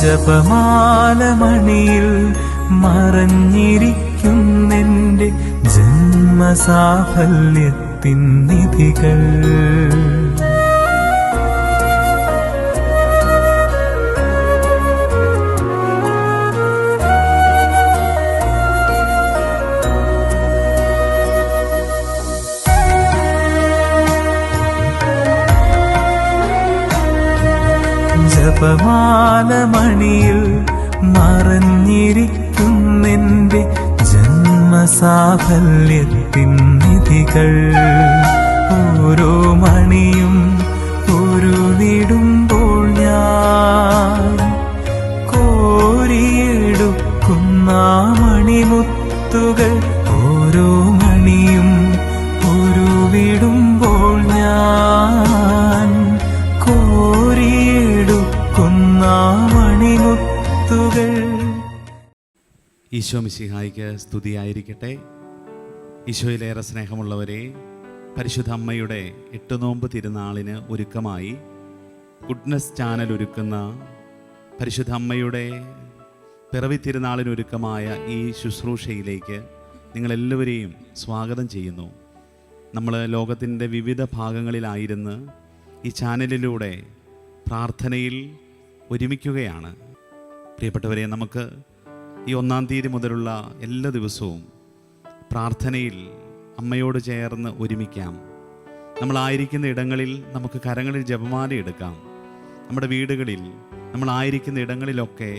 ജപമാലമണിയിൽ മറഞ്ഞിരിക്കുന്നെൻ്റെ ജന്മസാഫല്യത്തിൻ നിധികൾ. ജപമാലമണിയിൽ മറഞ്ഞിരിക്കുന്നെൻ്റെ ജന്മസാഫല്യത്തിൻ നിധികൾ. ഓരോ മണിയും ഉരുവിടുമ്പോൾ ഞാൻ കോരിയെടുക്കുന്ന മണിമുത്തുകൾ. ഓരോ മണിയും ഉരുവിടുമ്പോൾ ഞാൻ കോരിയെടുക്കുന്ന മണിമുത്തുകൾ. ഈശോ മിശിഹായ്ക്ക് സ്തുതിയായിരിക്കട്ടെ. ഈശോയിലേറെ സ്നേഹമുള്ളവരെ, പരിശുദ്ധ അമ്മയുടെ 8 നോമ്പ് തിരുനാളിന് ഒരുക്കമായി ഗുഡ്നസ് ചാനൽ ഒരുക്കുന്ന പരിശുദ്ധ അമ്മയുടെ പിറവി തിരുനാളിനൊരുക്കമായ ഈ ശുശ്രൂഷയിലേക്ക് നിങ്ങളെല്ലാവരെയും സ്വാഗതം ചെയ്യുന്നു. നമ്മൾ ലോകത്തിൻ്റെ വിവിധ ഭാഗങ്ങളിലായിരുന്ന് ഈ ചാനലിലൂടെ പ്രാർത്ഥനയിൽ ഒരുമിക്കുകയാണ്. പ്രിയപ്പെട്ടവരെ, നമുക്ക് ഈ 1-ാം തീയതി മുതലുള്ള എല്ലാ ദിവസവും പ്രാർത്ഥനയിൽ അമ്മയോട് ചേർന്ന് ഒരുമിക്കാം. നമ്മളായിരിക്കുന്ന ഇടങ്ങളിൽ നമുക്ക് കരങ്ങളിൽ ജപമാല എടുക്കാം. നമ്മുടെ വീടുകളിൽ നമ്മളായിരിക്കുന്ന ഇടങ്ങളിലൊക്കെ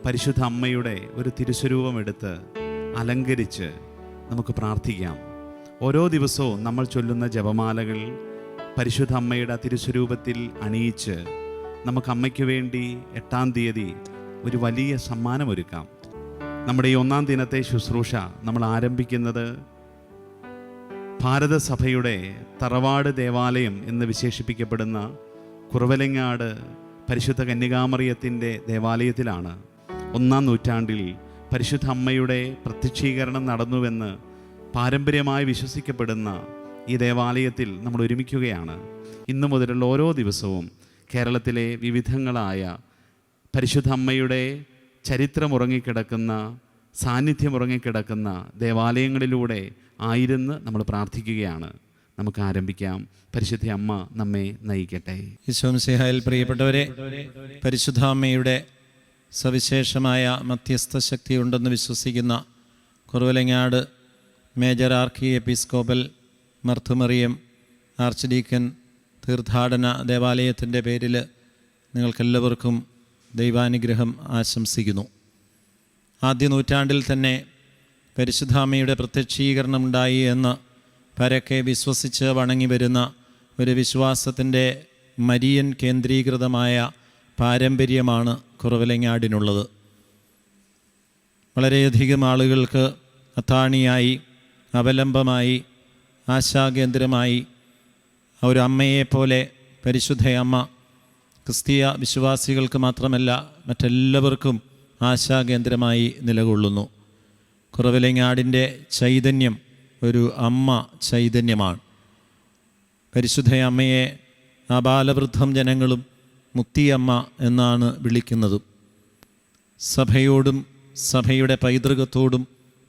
പരിശുദ്ധ അമ്മയുടെ ഒരു തിരുസ്വരൂപം എടുത്ത് അലങ്കരിച്ച് നമുക്ക് പ്രാർത്ഥിക്കാം. ഓരോ ദിവസവും നമ്മൾ ചൊല്ലുന്ന ജപമാലകൾ പരിശുദ്ധ അമ്മയുടെ തിരുസ്വരൂപത്തിൽ അണിയിച്ച് നമുക്ക് അമ്മയ്ക്ക് വേണ്ടി 8-ാം തീയതി ഒരു വലിയ സമ്മാനമൊരുക്കാം. നമ്മുടെ ഈ 1-ാം ദിനത്തെ ശുശ്രൂഷ നമ്മൾ ആരംഭിക്കുന്നത് ഭാരതസഭയുടെ തറവാട് ദേവാലയം എന്ന് വിശേഷിപ്പിക്കപ്പെടുന്ന കുറവലങ്ങാട് പരിശുദ്ധ കന്യകാമറിയത്തിൻ്റെ ദേവാലയത്തിലാണ്. 1-ാം നൂറ്റാണ്ടിൽ പരിശുദ്ധ അമ്മയുടെ പ്രത്യക്ഷീകരണം നടന്നുവെന്ന് പാരമ്പര്യമായി വിശ്വസിക്കപ്പെടുന്ന ഈ ദേവാലയത്തിൽ നമ്മൾ ഒരുമിക്കുകയാണ്. ഇന്നു മുതലുള്ള ഓരോ ദിവസവും കേരളത്തിലെ വിവിധങ്ങളായ പരിശുദ്ധ അമ്മയുടെ ചരിത്രമുറങ്ങിക്കിടക്കുന്ന, സാന്നിധ്യമുറങ്ങിക്കിടക്കുന്ന ദേവാലയങ്ങളിലൂടെ ആയിരുന്ന് നമ്മൾ പ്രാർത്ഥിക്കുകയാണ്. നമുക്ക് ആരംഭിക്കാം. പരിശുദ്ധ അമ്മ നമ്മെ നയിക്കട്ടെ. ഈശോ മിശിഹായിൽ പ്രിയപ്പെട്ടവരെ, പരിശുദ്ധ അമ്മയുടെ സവിശേഷമായ മധ്യസ്ഥ ശക്തി ഉണ്ടെന്ന് വിശ്വസിക്കുന്ന Kuravilangad major archiepiscopal Marth Mariam archdeacon തീർത്ഥാടന ദേവാലയത്തിൻ്റെ പേരിൽ നിങ്ങൾക്കെല്ലാവർക്കും ദൈവാനുഗ്രഹം ആശംസിക്കുന്നു. ആദ്യ നൂറ്റാണ്ടിൽ തന്നെ പരിശുദ്ധാമ്മയുടെ പ്രത്യക്ഷീകരണം ഉണ്ടായി എന്ന് പരക്കെ വിശ്വസിച്ച് വണങ്ങി വരുന്ന ഒരു വിശ്വാസത്തിൻ്റെ മരിയൻ കേന്ദ്രീകൃതമായ പാരമ്പര്യമാണ് കുറവലങ്ങാടിനുള്ളത്. വളരെയധികം ആളുകൾക്ക് അത്താണിയായി, അവലംബമായി, ആശാകേന്ദ്രമായി ഒരു അമ്മയെപ്പോലെ പരിശുദ്ധ അമ്മ ക്രിസ്തീയ വിശ്വാസികൾക്ക് മാത്രമല്ല മറ്റെല്ലാവർക്കും ആശാകേന്ദ്രമായി നിലകൊള്ളുന്നു. കുറവലങ്ങാടിൻ്റെ ചൈതന്യം ഒരു അമ്മ ചൈതന്യമാണ്. പരിശുദ്ധ അമ്മയെ ആബാലവൃദ്ധം ജനങ്ങളും മുത്തിയമ്മ എന്നാണ് വിളിക്കുന്നത്. സഭയോടും സഭയുടെ പൈതൃകത്തോടും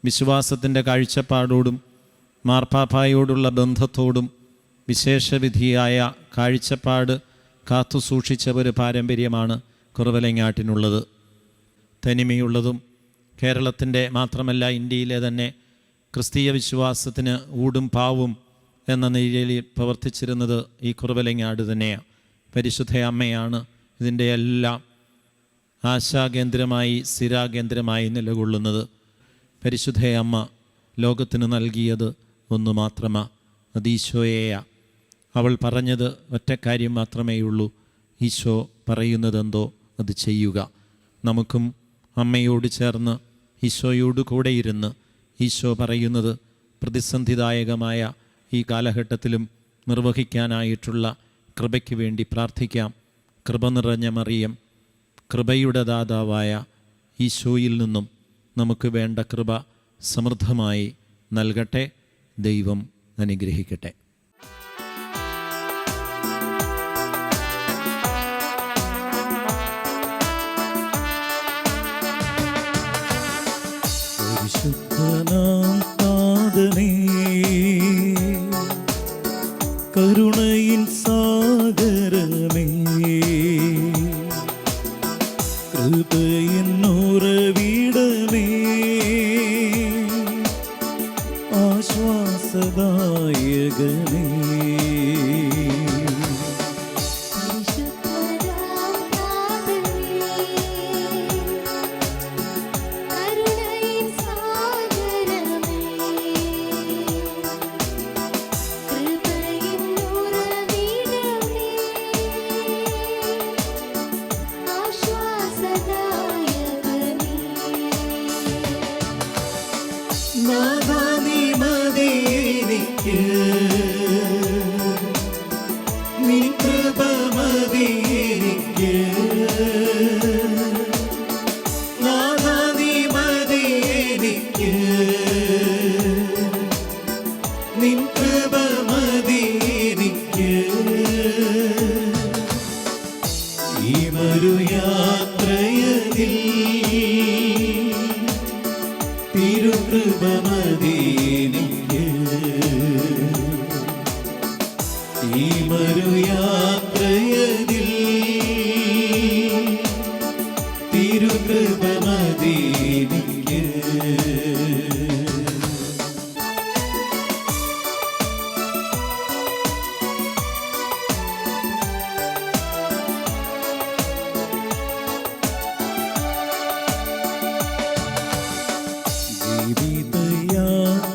വിശ്വാസത്തിൻ്റെ കാഴ്ചപ്പാടോടും മാർപ്പാപ്പായോടുള്ള ബന്ധത്തോടും വിശേഷവിധിയായ കാഴ്ചപ്പാട് കാത്തുസൂക്ഷിച്ച ഒരു പാരമ്പര്യമാണ് കുറവലങ്ങാട്ടിനുള്ളത്. തനിമയുള്ളതും കേരളത്തിൻ്റെ മാത്രമല്ല ഇന്ത്യയിലെ തന്നെ ക്രിസ്തീയ വിശ്വാസത്തിന് ഊടും പാവും എന്ന നിലയിൽ പ്രവർത്തിച്ചിരുന്നത് ഈ കുറവലങ്ങാട് തന്നെയാണ്. പരിശുദ്ധ അമ്മയാണ് ഇതിൻ്റെ എല്ലാം ആശാകേന്ദ്രമായി, സ്ഥിരാകേന്ദ്രമായി നിലകൊള്ളുന്നത്. പരിശുദ്ധ അമ്മ ലോകത്തിന് നൽകിയത് ഒന്നു മാത്രമാണ്, അത് ഈശോയെയാ. അവൾ പറഞ്ഞത് ഒറ്റക്കാര്യം മാത്രമേ ഉള്ളൂ, ഈശോ പറയുന്നതെന്തോ അത് ചെയ്യുക. നമുക്കും അമ്മയോട് ചേർന്ന് ഈശോയോട് കൂടെ ഇരുന്ന് ഈശോ പറയുന്നത് പ്രതിസന്ധിദായകമായ ഈ കാലഘട്ടത്തിലും നിർവഹിക്കാനായിട്ടുള്ള കൃപയ്ക്ക് വേണ്ടി പ്രാർത്ഥിക്കാം. കൃപ നിറഞ്ഞ മറിയം, കൃപയുടെ ദാതാവായ ഈശോയിൽ നിന്നും നമുക്ക് വേണ്ട കൃപ സമൃദ്ധമായി നൽകട്ടെ. ദൈവം അനുഗ്രഹിക്കട്ടെ. കരുണയിൻ സാഗരമേ, കൃപയിൻ ഉറവിടമേ, ആശ്വാസദായകനേ, നാഥാ നീ മതി എനിക്ക്, നീ കൃപ മതി എനിക്ക്, നാഥാ നീ മതി എനിക്ക്, നിൻ കൃപ മതി എനിക്ക്, ഈ മരുയാത്രയതിൽ തിരുകൃപ മതി എനിക്ക്, ഈ മരുയാത്രയതിൽ തിരുകൃപ മതി എനിക്ക്.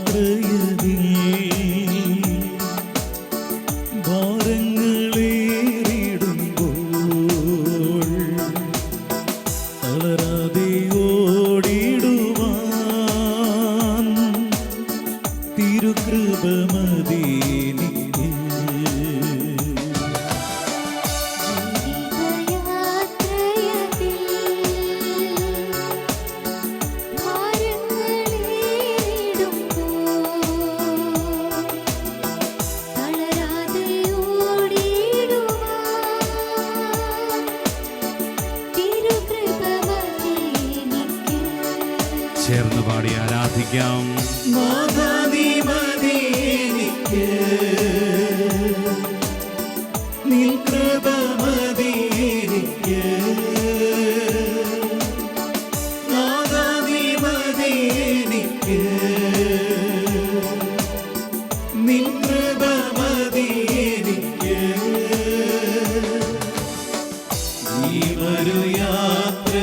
ജീവിതയാത്രയതിൽ ഭാരങ്ങളേറിടുമ്പോൾ തളരാതെ ഓടിടുവാൻ തിരുകൃപ മതി എനിക്ക്. ചേർന്ന് പാടി ആരാധിക്കാം. നാഥാ നീ മതി എനിക്ക്, നിൻ കൃപ മതി എനിക്ക്, നാഥാ നീ മതി എനിക്ക്, നിൻ കൃപ മതി എനിക്ക്, ഈ മരുയാത്രയതിൽ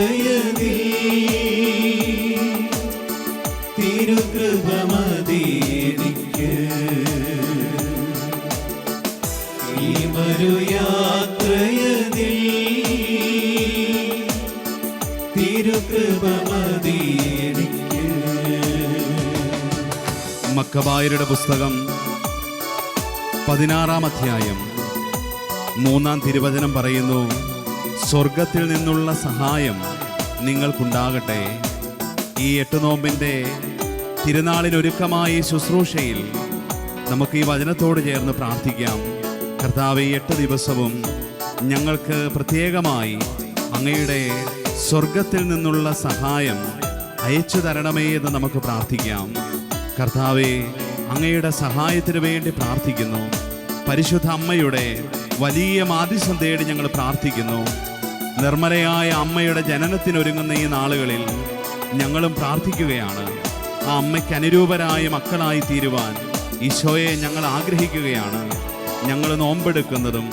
തിരുകൃപ മതി എനിക്ക്, ഈ മരുയാത്രയതിൽ തിരുകൃപ മതി എനിക്ക്. മക്കബായരുടെ പുസ്തകം 16-ാം അധ്യായം 3-ാം തിരുവചനം പറയുന്നു, സ്വർഗത്തിൽ നിന്നുള്ള സഹായം നിങ്ങൾക്കുണ്ടാകട്ടെ. ഈ 8 നോമ്പിൻ്റെ തിരുനാളിനൊരുക്കമായി ശുശ്രൂഷയിൽ നമുക്ക് ഈ വചനത്തോട് ചേർന്ന് പ്രാർത്ഥിക്കാം. കർത്താവേ, 8 ദിവസവും ഞങ്ങൾക്ക് പ്രത്യേകമായി അങ്ങയുടെ സ്വർഗത്തിൽ നിന്നുള്ള സഹായം അയച്ചു തരണമേ എന്ന് നമുക്ക് പ്രാർത്ഥിക്കാം. കർത്താവേ, അങ്ങയുടെ സഹായത്തിന് വേണ്ടി പ്രാർത്ഥിക്കുന്നു. പരിശുദ്ധ അമ്മയുടെ വലിയ മാധ്യസ്ഥം തേടി ഞങ്ങൾ പ്രാർത്ഥിക്കുന്നു. നിർമ്മലയായ അമ്മയുടെ ജനനത്തിനൊരുങ്ങുന്ന ഈ നാളുകളിൽ ഞങ്ങളും പ്രാർത്ഥിക്കുകയാണ്. ആ അമ്മയ്ക്ക് അനുരൂപരായ മക്കളായി തീരുവാൻ ഈശോയെ ഞങ്ങൾ ആഗ്രഹിക്കുകയാണ്. ഞങ്ങൾ നോമ്പെടുക്കുന്നതും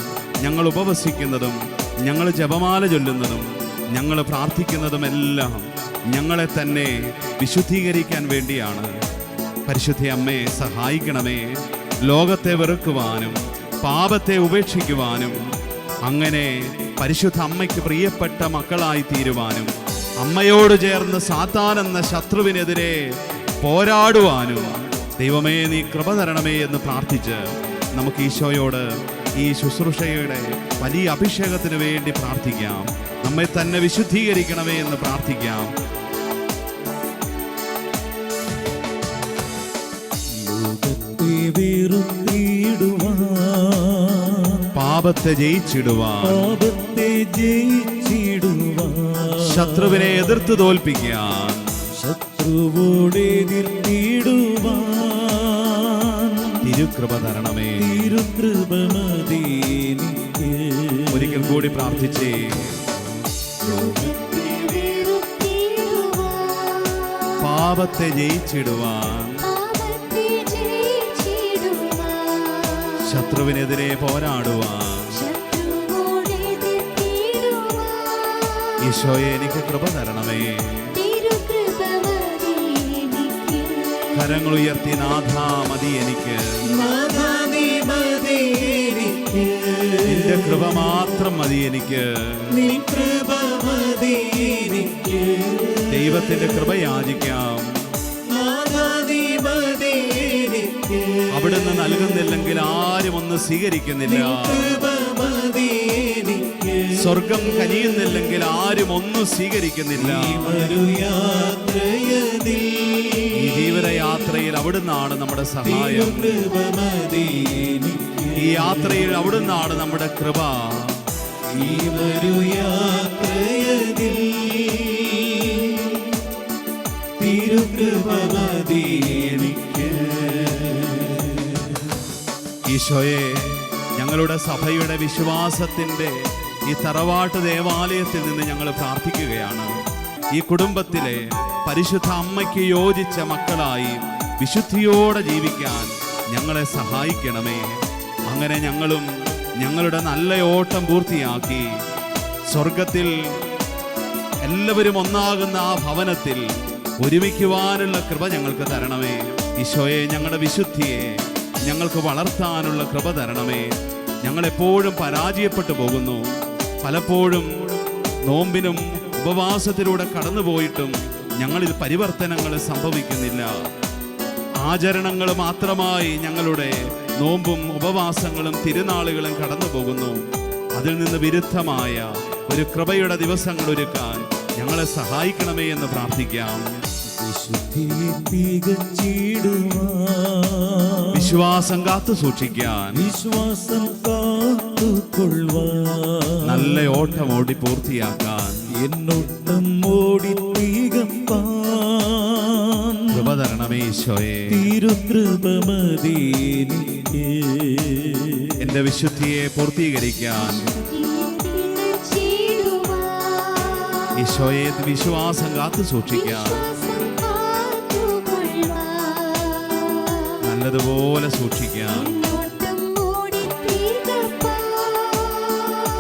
ഞങ്ങൾ ഉപവസിക്കുന്നതും ഞങ്ങൾ ജപമാല ചൊല്ലുന്നതും ഞങ്ങൾ പ്രാർത്ഥിക്കുന്നതുമെല്ലാം ഞങ്ങളെ തന്നെ വിശുദ്ധീകരിക്കാൻ വേണ്ടിയാണ്. പരിശുദ്ധ അമ്മയെ സഹായിക്കണമേ, ലോകത്തെ വെറുക്കുവാനും പാപത്തെ ഉപേക്ഷിക്കുവാനും അങ്ങനെ പരിശുദ്ധ അമ്മയ്ക്ക് പ്രിയപ്പെട്ട മക്കളായി തീരുവാനും അമ്മയോട് ചേർന്ന് സാത്താൻ എന്ന ശത്രുവിനെതിരെ പോരാടുവാനും ദൈവമേ നീ കൃപ തരണമേ എന്ന് പ്രാർത്ഥിച്ച് നമുക്ക് ഈശോയോട് ഈ ശുശ്രൂഷയുടെ വലിയ അഭിഷേകത്തിന് വേണ്ടി പ്രാർത്ഥിക്കാം. നമ്മെ തന്നെ വിശുദ്ധീകരിക്കണമേ എന്ന് പ്രാർത്ഥിക്കാം. ലോകത്തെ വെറുത്തിടുവാൻ, പാപത്തെ ജയിച്ചിടുവാൻ, പാപത്തെ ജയിച്ചിടുവാൻ, ശത്രുവിനെ എതിർത്ത് തോൽപ്പിക്കാൻ, ശത്രുവോട് എതിർത്തിടുവാൻ തിരുകൃപ തരണമേ. തിരുകൃപ മതി എനിക്ക്. ഒരിക്കൽ കൂടി പ്രാർത്ഥിച്ചേ. ലോകത്തെ വെറുത്തിടുവാൻ, പാപത്തെ ജയിച്ചിടുവാൻ, പാപത്തെ ജയിച്ചിടുവാൻ, ശത്രുവിനെതിരെ പോരാടുവാൻ ശത്രുവോട് എതിർത്തിടുവാൻ, ഈശോയെ എനിക്ക് കൃപ തരണമേ. തിരുകൃപ മതി എനിക്ക്. കരങ്ങൾ ഉയർത്തി നാഥ മതി എനിക്ക്, നാഥാ നീ മതി എനിക്ക്. നിന്റെ കൃപ മാത്രം മതി എനിക്ക്. നിൻ കൃപ മതി എനിക്ക്. ദൈവത്തിന്റെ കൃപ യാചിക്കാം. നാഥാ നീ മതി എനിക്ക്. അവിടുന്ന് നൽകുന്നില്ലെങ്കിൽ ആരും ഒന്നും സ്വീകരിക്കുന്നില്ല. കൃപ മതി എനിക്ക്. സ്വർഗം കനിയുന്നില്ലെങ്കിൽ ആരും ഒന്നും സ്വീകരിക്കുന്നില്ല. ഒരു യാത്രയതിൽ ഈ ജീവിതയാത്രയിൽ അവിടുന്നാണ് നമ്മുടെ സഹായം. കൃപ മതി എനിക്ക്. ഈ യാത്രയിൽ അവിടുന്നാണ് നമ്മുടെ കൃപ. ഈ ഒരു യാത്രയതിൽ തിരുകൃപ മതി എനിക്ക്. ഈശോയെ, ഞങ്ങളുടെ സഭയുടെ വിശ്വാസത്തിന്റെ ഈ തറവാട്ട് ദേവാലയത്തിൽ നിന്ന് ഞങ്ങൾ പ്രാർത്ഥിക്കുകയാണ്. ഈ കുടുംബത്തിലെ പരിശുദ്ധ അമ്മയ്ക്ക് യോജിച്ച മക്കളായി വിശുദ്ധിയോടെ ജീവിക്കാൻ ഞങ്ങളെ സഹായിക്കണമേ. അങ്ങനെ ഞങ്ങളും ഞങ്ങളുടെ നല്ല ഓട്ടം പൂർത്തിയാക്കി സ്വർഗത്തിൽ എല്ലാവരും ഒന്നാകുന്ന ആ ഭവനത്തിൽ ഒരുമിക്കുവാനുള്ള കൃപ ഞങ്ങൾക്ക് തരണമേ. ഈശോയെ, ഞങ്ങളുടെ വിശുദ്ധിയെ ഞങ്ങൾക്ക് വളർത്താനുള്ള കൃപ തരണമേ. ഞങ്ങളെപ്പോഴും പരാജയപ്പെട്ടു പോകുന്നു. പലപ്പോഴും നോമ്പിനും ഉപവാസത്തിലൂടെ കടന്നുപോയിട്ടും ഞങ്ങളിൽ പരിവർത്തനങ്ങൾ സംഭവിക്കുന്നില്ല. ആചരണങ്ങൾ മാത്രമായി ഞങ്ങളുടെ നോമ്പും ഉപവാസങ്ങളും തിരുനാളുകളും കടന്നു പോകുന്നു. അതിൽ നിന്ന് വിരുദ്ധമായ ഒരു കൃപയുടെ ദിവസങ്ങൾ ഒരുക്കാൻ ഞങ്ങളെ സഹായിക്കണമേ എന്ന് പ്രാർത്ഥിക്കാം. വിശുദ്ധിയെ തികച്ചിടുവാൻ, വിശ്വാസം കാത്തു സൂക്ഷിക്കാൻ, വിശ്വാസം കാത്തുകൊള്ളുവാൻ, നല്ല ഓട്ടം ഓടി പൂർത്തിയാക്കാൻ എന്നോട്ടം ഓടി തികപ്പാൻ കൃപ തരണമേ ഈശോയെ. തിരുകൃപ മതി എനിക്ക്. എന്റെ വിശുദ്ധിയെ പൂർത്തീകരിക്കാൻ തികച്ചിടുവാൻ, ഈശോയെ വിശ്വാസം കാത്തു സൂക്ഷിക്കാൻ വിശ്വാസം കാത്തുകൊള്ളുവാൻ, നല്ലതുപോലെ സൂക്ഷിക്കാൻ എന്നോട്ടം ഓടി തികപ്പാൻ,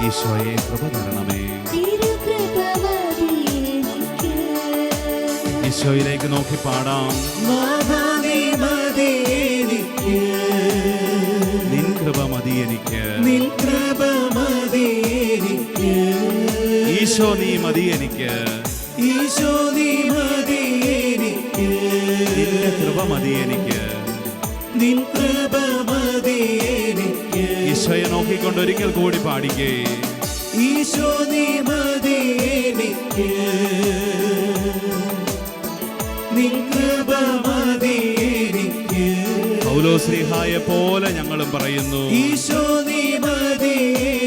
ഈശോയെ കൃപ തരണമേ. തിരുകൃപ മതി എനിക്ക്. ഈശോയിലേക്ക് നോക്കി പാടാം. നാഥാ നീ മതി എനിക്ക്. നിൻ കൃപ മതി എനിക്ക്. നിൻ കൃപ മതി എനിക്ക്. ഈശോ നീ മതി എനിക്ക്. ഈശോ നീ മതി എനിക്ക്. നിന്റെ കൃപ മതി എനിക്ക്. നിൻ കൃപ മതി എനിക്ക്. ഈശോയെ നോക്കിക്കൊണ്ട് ഒരിക്കൽ കൂടി പാടിക്കേ. ഈശോ നീ മതി എനിക്ക്. നിൻ കൃപ മതി എനിക്ക്. പൗലോസ്ലീഹായെ പോലെ ഞങ്ങളും പറയുന്നു, ഈശോ നീ മതി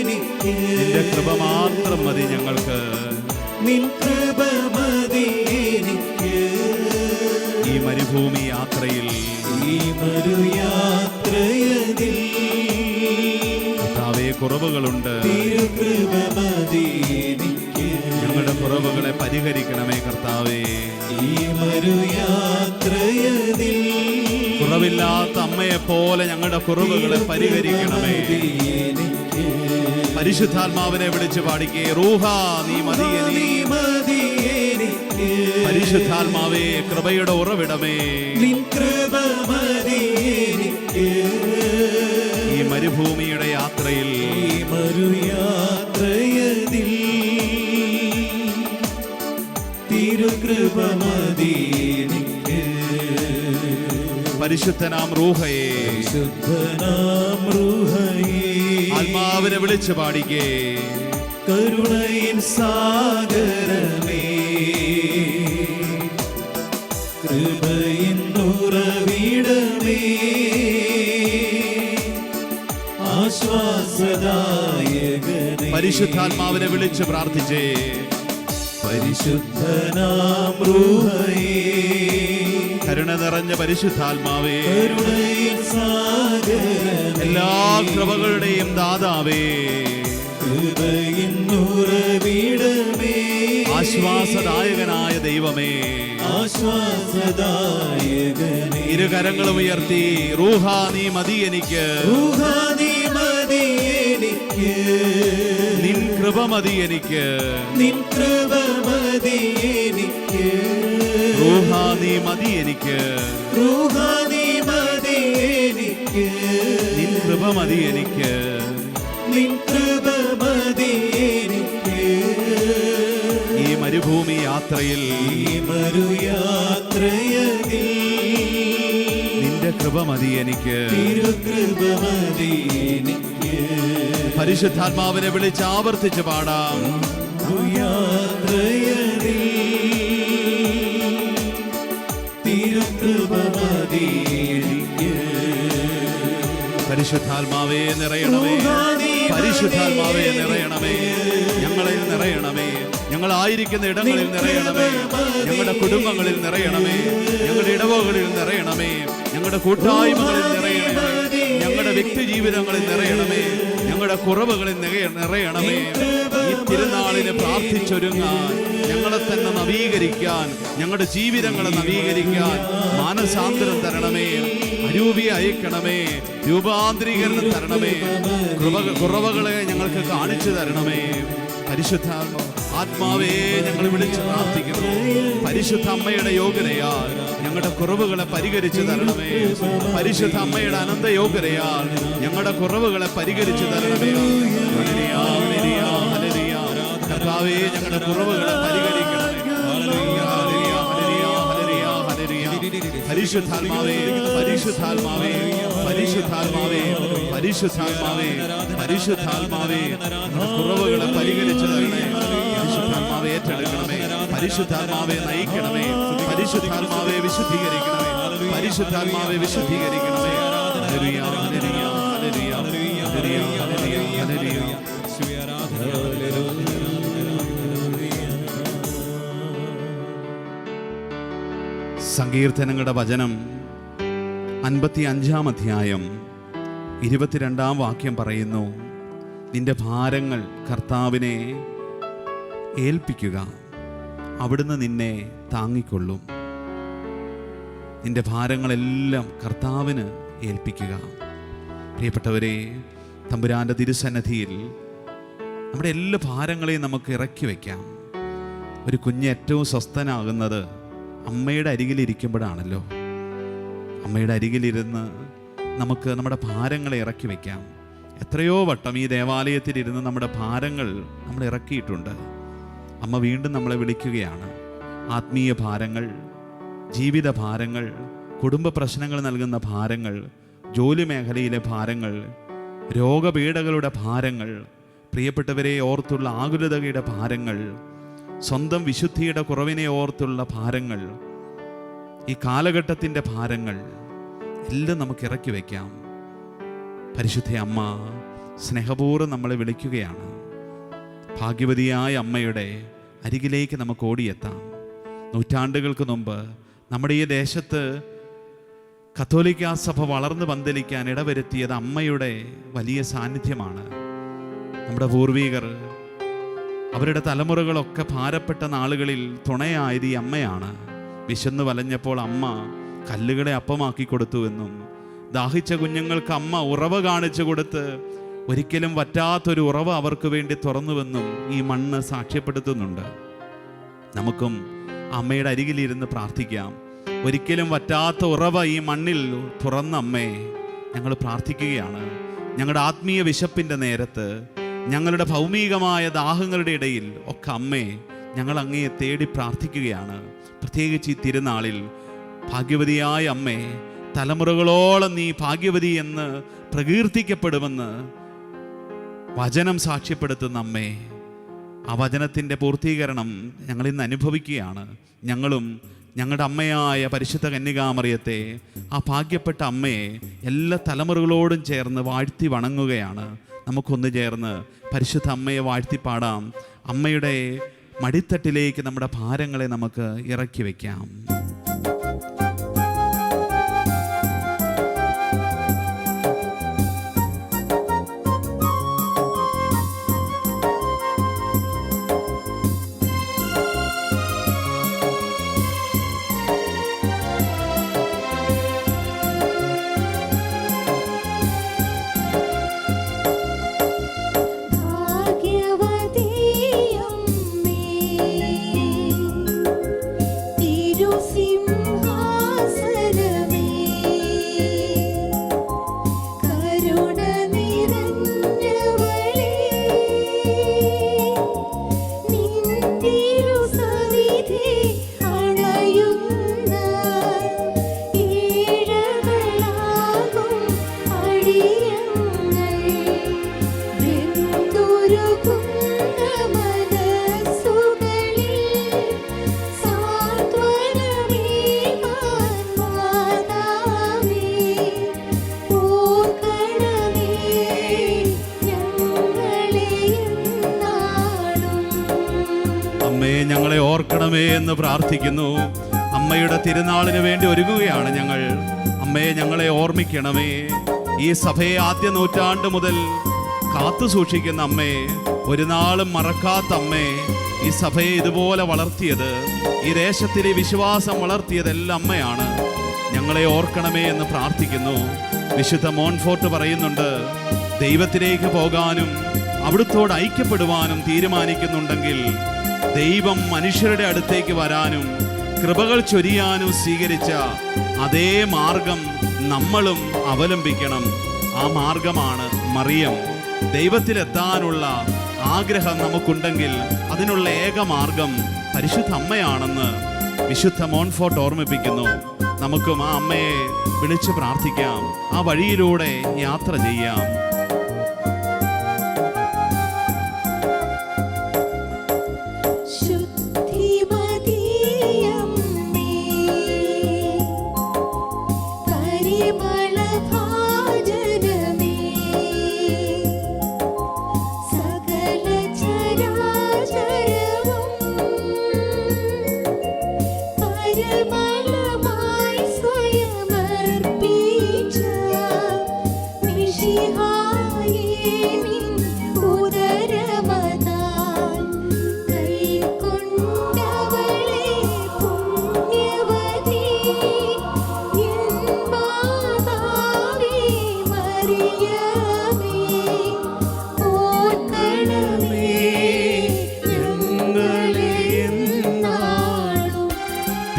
എനിക്ക്. നിന്റെ കൃപ മാത്രം മതി ഞങ്ങൾക്ക്. നിൻ കൃപ മതി എനിക്ക്. ഈ മരുഭൂമി യാത്രയിൽ ഈ മരുയാത്രയതിൽ കർത്താവേ കുറവുകളുണ്ട്. തിരുകൃപ മതി എനിക്ക്. ഞങ്ങളുടെ കുറവുകളെ പരിഹരിക്കണമേ കർത്താവേ. ഈ മരുയാത്രയതിൽ കുറവില്ലാത്ത അമ്മയെ പോലെ ഞങ്ങളുടെ കുറവുകളെ പരിഹരിക്കണമേ. എനിക്ക്. പരിശുദ്ധാത്മാവിനെ വിളിച്ച് പാടിക്കേ. റൂഹ നീ മതി നീ എനിക്ക്. മതി എനിക്ക്. പരിശുദ്ധാത്മാവേ കൃപയുടെ ഉറവിടമേ, നിൻ കൃപ മതി എനിക്ക്. ഈ മരുഭൂമിയുടെ യാത്രയിൽ ഈ മരുയാത്രയതിൽ തിരുകൃപ മതി എനിക്ക്. പരിശുദ്ധനാം റൂഹയെ ശുദ്ധനാം റൂഹയേ ആത്മാവിനെ വിളിച്ച് പാടിക്കേ. കരുണയിൻ സാഗരമേ കൃപയിൻ ഉറവിടമേ ആശ്വാസദായകനേ പരിശുദ്ധാത്മാവിനെ വിളിച്ച് പ്രാർത്ഥിച്ചേ. പരിശുദ്ധനാം റൂഹയേ കരുണ നിറഞ്ഞ പരിശുദ്ധാത്മാവേ, കരുണയിൻ സാഗരമേ, എല്ലാ കൃപകളുടെയും ദാതാവേ, കൃപയിൻ ഉറവിടമേ, ആശ്വാസദായകനായ ദൈവമേ, ആശ്വാസദായകനേ, ഇരുകരങ്ങളും ഉയർത്തി റൂഹാ നീ മതി എനിക്ക്, റൂഹാ നീ മതി എനിക്ക്, നിൻ കൃപ മതി എനിക്ക്, നിൻ കൃപ മതി എനിക്ക്, റൂഹാ നീ മതി എനിക്ക്, റൂഹാ നീ മതി എനിക്ക്, നിൻ കൃപ മതി എനിക്ക്. നിൻ കൃപ മതി എനിക്ക്. ഈ മരുഭൂമി യാത്രയിൽ ഈ മരുയാത്രയതിൽ നിന്റെ കൃപ മതി എനിക്ക്. തിരുകൃപ മതി എനിക്ക്. പരിശുദ്ധാത്മാവിനെ വിളിച്ച് ആവർത്തിച്ച് പാടാം. യാത്രയതിൽ തിരുകൃപ മതി എനിക്ക്. പരിശുദ്ധാത്മാവേ നിറയണമേ, പരിശുദ്ധാത്മാവേ നിറയണമേ, ഞങ്ങളിൽ നിറയണമേ, ഞങ്ങളായിരിക്കുന്ന ഇടങ്ങളിൽ നിറയണമേ, ഞങ്ങളുടെ കുടുംബങ്ങളിൽ നിറയണമേ, ഞങ്ങളുടെ ഇടവകളിൽ നിറയണമേ, ഞങ്ങളുടെ കൂട്ടായ്മകളിൽ നിറയണമേ, ഞങ്ങളുടെ വ്യക്തി ജീവിതങ്ങളിൽ നിറയണമേ, ഞങ്ങളുടെ കുറവുകളിൽ നിറയണമേ. ഈ തിരുനാളിന് പ്രാർത്ഥിച്ചൊരുങ്ങാൻ, ഞങ്ങളെ തന്നെ നവീകരിക്കാൻ, ഞങ്ങളുടെ ജീവിതങ്ങളെ നവീകരിക്കാൻ മാനസാന്തരം തരണമേ, അരൂപിയെ അയക്കണമേ, രൂപാന്തരീകരണം തരണമേ, കുറവുകളെ ഞങ്ങൾക്ക് കാണിച്ചു തരണമേ. പരിശുദ്ധ ആത്മാവേ ഞങ്ങൾ വിളിച്ച് പ്രാർത്ഥിക്കുന്നു. പരിശുദ്ധ അമ്മയുടെ യോഗ്യതയാൽ ഞങ്ങളുടെ കുറവുകളെ പരിഹരിച്ചു തരണമേ. പരിശുദ്ധ അമ്മയുടെ അനന്ത യോഗ്യതയാൽ ഞങ്ങളുടെ കുറവുകളെ പരിഹരിച്ചു തരണമേ. Hallelujah, hallelujah, hallelujah. കർത്താവേ ഞങ്ങളുടെ കുറവുകളെ പരിഹരിക്കണമേ. Hallelujah, hallelujah, hallelujah, hallelujah. പരിശുദ്ധാത്മാവേ, പരിശുദ്ധാത്മാവേ, പരിശുദ്ധാത്മാവേ, പരിശുദ്ധാത്മാവേ, പരിശുദ്ധാത്മാവേ, കുറവുകളെ പരിഹരിച്ചു തരണേ. പരിശുദ്ധാത്മാവേ ഏറ്റെടുക്കണമേ, പരിശുദ്ധാത്മാവേ നയിക്കണമേ, പരിശുദ്ധാത്മാവേ വിശുദ്ധീകരിക്കണമേ, പരിശുദ്ധാത്മാവേ വിശുദ്ധീകരിക്കണമേ. Hallelujah, hallelujah, hallelujah, hallelujah, hallelujah, hallelujah. സങ്കീർത്തനങ്ങളുടെ വചനം 55-ാം അധ്യായം 22-ാം വാക്യം പറയുന്നു, നിന്റെ ഭാരങ്ങൾ കർത്താവിനെ ഏൽപ്പിക്കുക, അവിടുന്ന് നിന്നെ താങ്ങിക്കൊള്ളും. നിന്റെ ഭാരങ്ങളെല്ലാം കർത്താവിന് ഏൽപ്പിക്കുക. പ്രിയപ്പെട്ടവരെ, തമ്പുരാൻ്റെ തിരുസന്നിധിയിൽ നമ്മുടെ എല്ലാ ഭാരങ്ങളെയും നമുക്ക് ഇറക്കി വയ്ക്കാം. ഒരു കുഞ്ഞ് ഏറ്റവും സ്വസ്ഥനാകുന്നത് അമ്മയുടെ അരികിലിരിക്കുമ്പോഴാണല്ലോ. അമ്മയുടെ അരികിലിരുന്ന് നമുക്ക് നമ്മുടെ ഭാരങ്ങളെ ഇറക്കി വയ്ക്കാം. എത്രയോ വട്ടം ഈ ദേവാലയത്തിലിരുന്ന് നമ്മുടെ ഭാരങ്ങൾ നമ്മൾ ഇറക്കിയിട്ടുണ്ട്. അമ്മ വീണ്ടും നമ്മളെ വിളിക്കുകയാണ്. ആത്മീയ ഭാരങ്ങൾ, ജീവിത ഭാരങ്ങൾ, കുടുംബ പ്രശ്നങ്ങൾ നൽകുന്ന ഭാരങ്ങൾ, ജോലി മേഖലയിലെ ഭാരങ്ങൾ, രോഗപീഠകളുടെ ഭാരങ്ങൾ, പ്രിയപ്പെട്ടവരെ ഓർത്തുള്ള ആകുലതയുടെ ഭാരങ്ങൾ, സ്വന്തം വിശുദ്ധിയുടെ കുറവിനെ ഓർത്തുള്ള ഭാരങ്ങൾ, ഈ കാലഘട്ടത്തിൻ്റെ ഭാരങ്ങൾ എല്ലാം നമുക്ക് ഇറക്കി വയ്ക്കാം. പരിശുദ്ധ അമ്മ സ്നേഹപൂർവ്വം നമ്മളെ വിളിക്കുകയാണ്. ഭാഗ്യവതിയായ അമ്മയുടെ അരികിലേക്ക് നമുക്ക് ഓടിയെത്താം. നൂറ്റാണ്ടുകൾക്ക് മുമ്പ് നമ്മുടെ ഈ ദേശത്ത് കത്തോലിക്കാ സഭ വളർന്നു പന്തലിക്കാൻ ഇടവരുത്തിയത് അമ്മയുടെ വലിയ സാന്നിധ്യമാണ്. നമ്മുടെ പൂർവികർ, അവരുടെ തലമുറകളൊക്കെ ഭാരപ്പെട്ട നാളുകളിൽ തുണയായത് ഈ അമ്മയാണ്. വിശന്നു വലഞ്ഞപ്പോൾ അമ്മ കല്ലുകളെ അപ്പമാക്കി കൊടുത്തുവെന്നും, ദാഹിച്ച കുഞ്ഞുങ്ങൾക്ക് അമ്മ ഉറവ കാണിച്ചു കൊടുത്ത് ഒരിക്കലും വറ്റാത്തൊരു ഉറവ അവർക്ക് വേണ്ടി തുറന്നുവെന്നും ഈ മണ്ണ് സാക്ഷ്യപ്പെടുത്തുന്നുണ്ട്. നമുക്കും അമ്മയുടെ അരികിലിരുന്ന് പ്രാർത്ഥിക്കാം. ഒരിക്കലും വറ്റാത്ത ഉറവ ഈ മണ്ണിൽ തുറന്ന അമ്മേ, ഞങ്ങൾ പ്രാർത്ഥിക്കുകയാണ്. ഞങ്ങളുടെ ആത്മീയ വിശപ്പിൻ്റെ നേരത്ത്, ഞങ്ങളുടെ ഭൗമികമായ ദാഹങ്ങളുടെ ഇടയിൽ ഒക്കെ അമ്മേ, ഞങ്ങൾ അങ്ങയെ തേടി പ്രാർത്ഥിക്കുകയാണ്. പ്രത്യേകിച്ച് ഈ തിരുനാളിൽ ഭാഗ്യവതിയായ അമ്മേ, തലമുറകളോളം നീ ഭാഗ്യവതി എന്ന് പ്രകീർത്തിക്കപ്പെടുമെന്ന് വചനം സാക്ഷ്യപ്പെടുത്തുന്ന അമ്മേ, ആ വചനത്തിൻ്റെ പൂർത്തീകരണം ഞങ്ങളിന്ന് അനുഭവിക്കുകയാണ്. ഞങ്ങളും ഞങ്ങളുടെ അമ്മയായ പരിശുദ്ധ കന്യകാമറിയത്തെ, ആ ഭാഗ്യപ്പെട്ട അമ്മയെ എല്ലാ തലമുറകളോടും ചേർന്ന് വാഴ്ത്തി വണങ്ങുകയാണ്. നമുക്കൊന്ന് ചേർന്ന് പരിശുദ്ധ അമ്മയെ വാഴ്ത്തിപ്പാടാം. അമ്മയുടെ മടിത്തട്ടിലേക്ക് നമ്മുടെ ഭാരങ്ങളെ നമുക്ക് ഇറക്കി വയ്ക്കാം. ഓർക്കണമേ എന്ന് പ്രാർത്ഥിക്കുന്നു. അമ്മയുടെ തിരുനാളിന് വേണ്ടി ഒരുങ്ങുകയാണ് ഞങ്ങൾ. അമ്മയെ ഞങ്ങളെ ഓർമ്മിക്കണമേ. ഈ സഭയെ ആദ്യ നൂറ്റാണ്ട് മുതൽ കാത്തു സൂക്ഷിക്കുന്ന അമ്മേ, ഒരു നാളും മറക്കാത്ത അമ്മേ, ഈ സഭയെ ഇതുപോലെ വളർത്തിയത്, ഈ ദേശത്തിലെ വിശ്വാസം വളർത്തിയതെല്ലാം അമ്മയാണ്. ഞങ്ങളെ ഓർക്കണമേ എന്ന് പ്രാർത്ഥിക്കുന്നു. വിശുദ്ധ മോൺഫോർട്ട് പറയുന്നുണ്ട്, ദൈവത്തിലേക്ക് പോകാനും അവിടുത്തോട് ഐക്യപ്പെടുവാനും തീരുമാനിക്കുന്നുണ്ടെങ്കിൽ ദൈവം മനുഷ്യരുടെ അടുത്തേക്ക് വരാനും കൃപകൾ ചൊരിയാനും സ്വീകരിച്ച അതേ മാർഗം നമ്മളും അവലംബിക്കണം. ആ മാർഗമാണ് മറിയം. ദൈവത്തിലെത്താനുള്ള ആഗ്രഹം നമുക്കുണ്ടെങ്കിൽ അതിനുള്ള ഏക മാർഗം പരിശുദ്ധ അമ്മയാണെന്ന് വിശുദ്ധ മോൺഫോർട്ട് ഓർമ്മിപ്പിക്കുന്നു. നമുക്കും ആ അമ്മയെ വിളിച്ച് പ്രാർത്ഥിക്കാം, ആ വഴിയിലൂടെ യാത്ര ചെയ്യാം.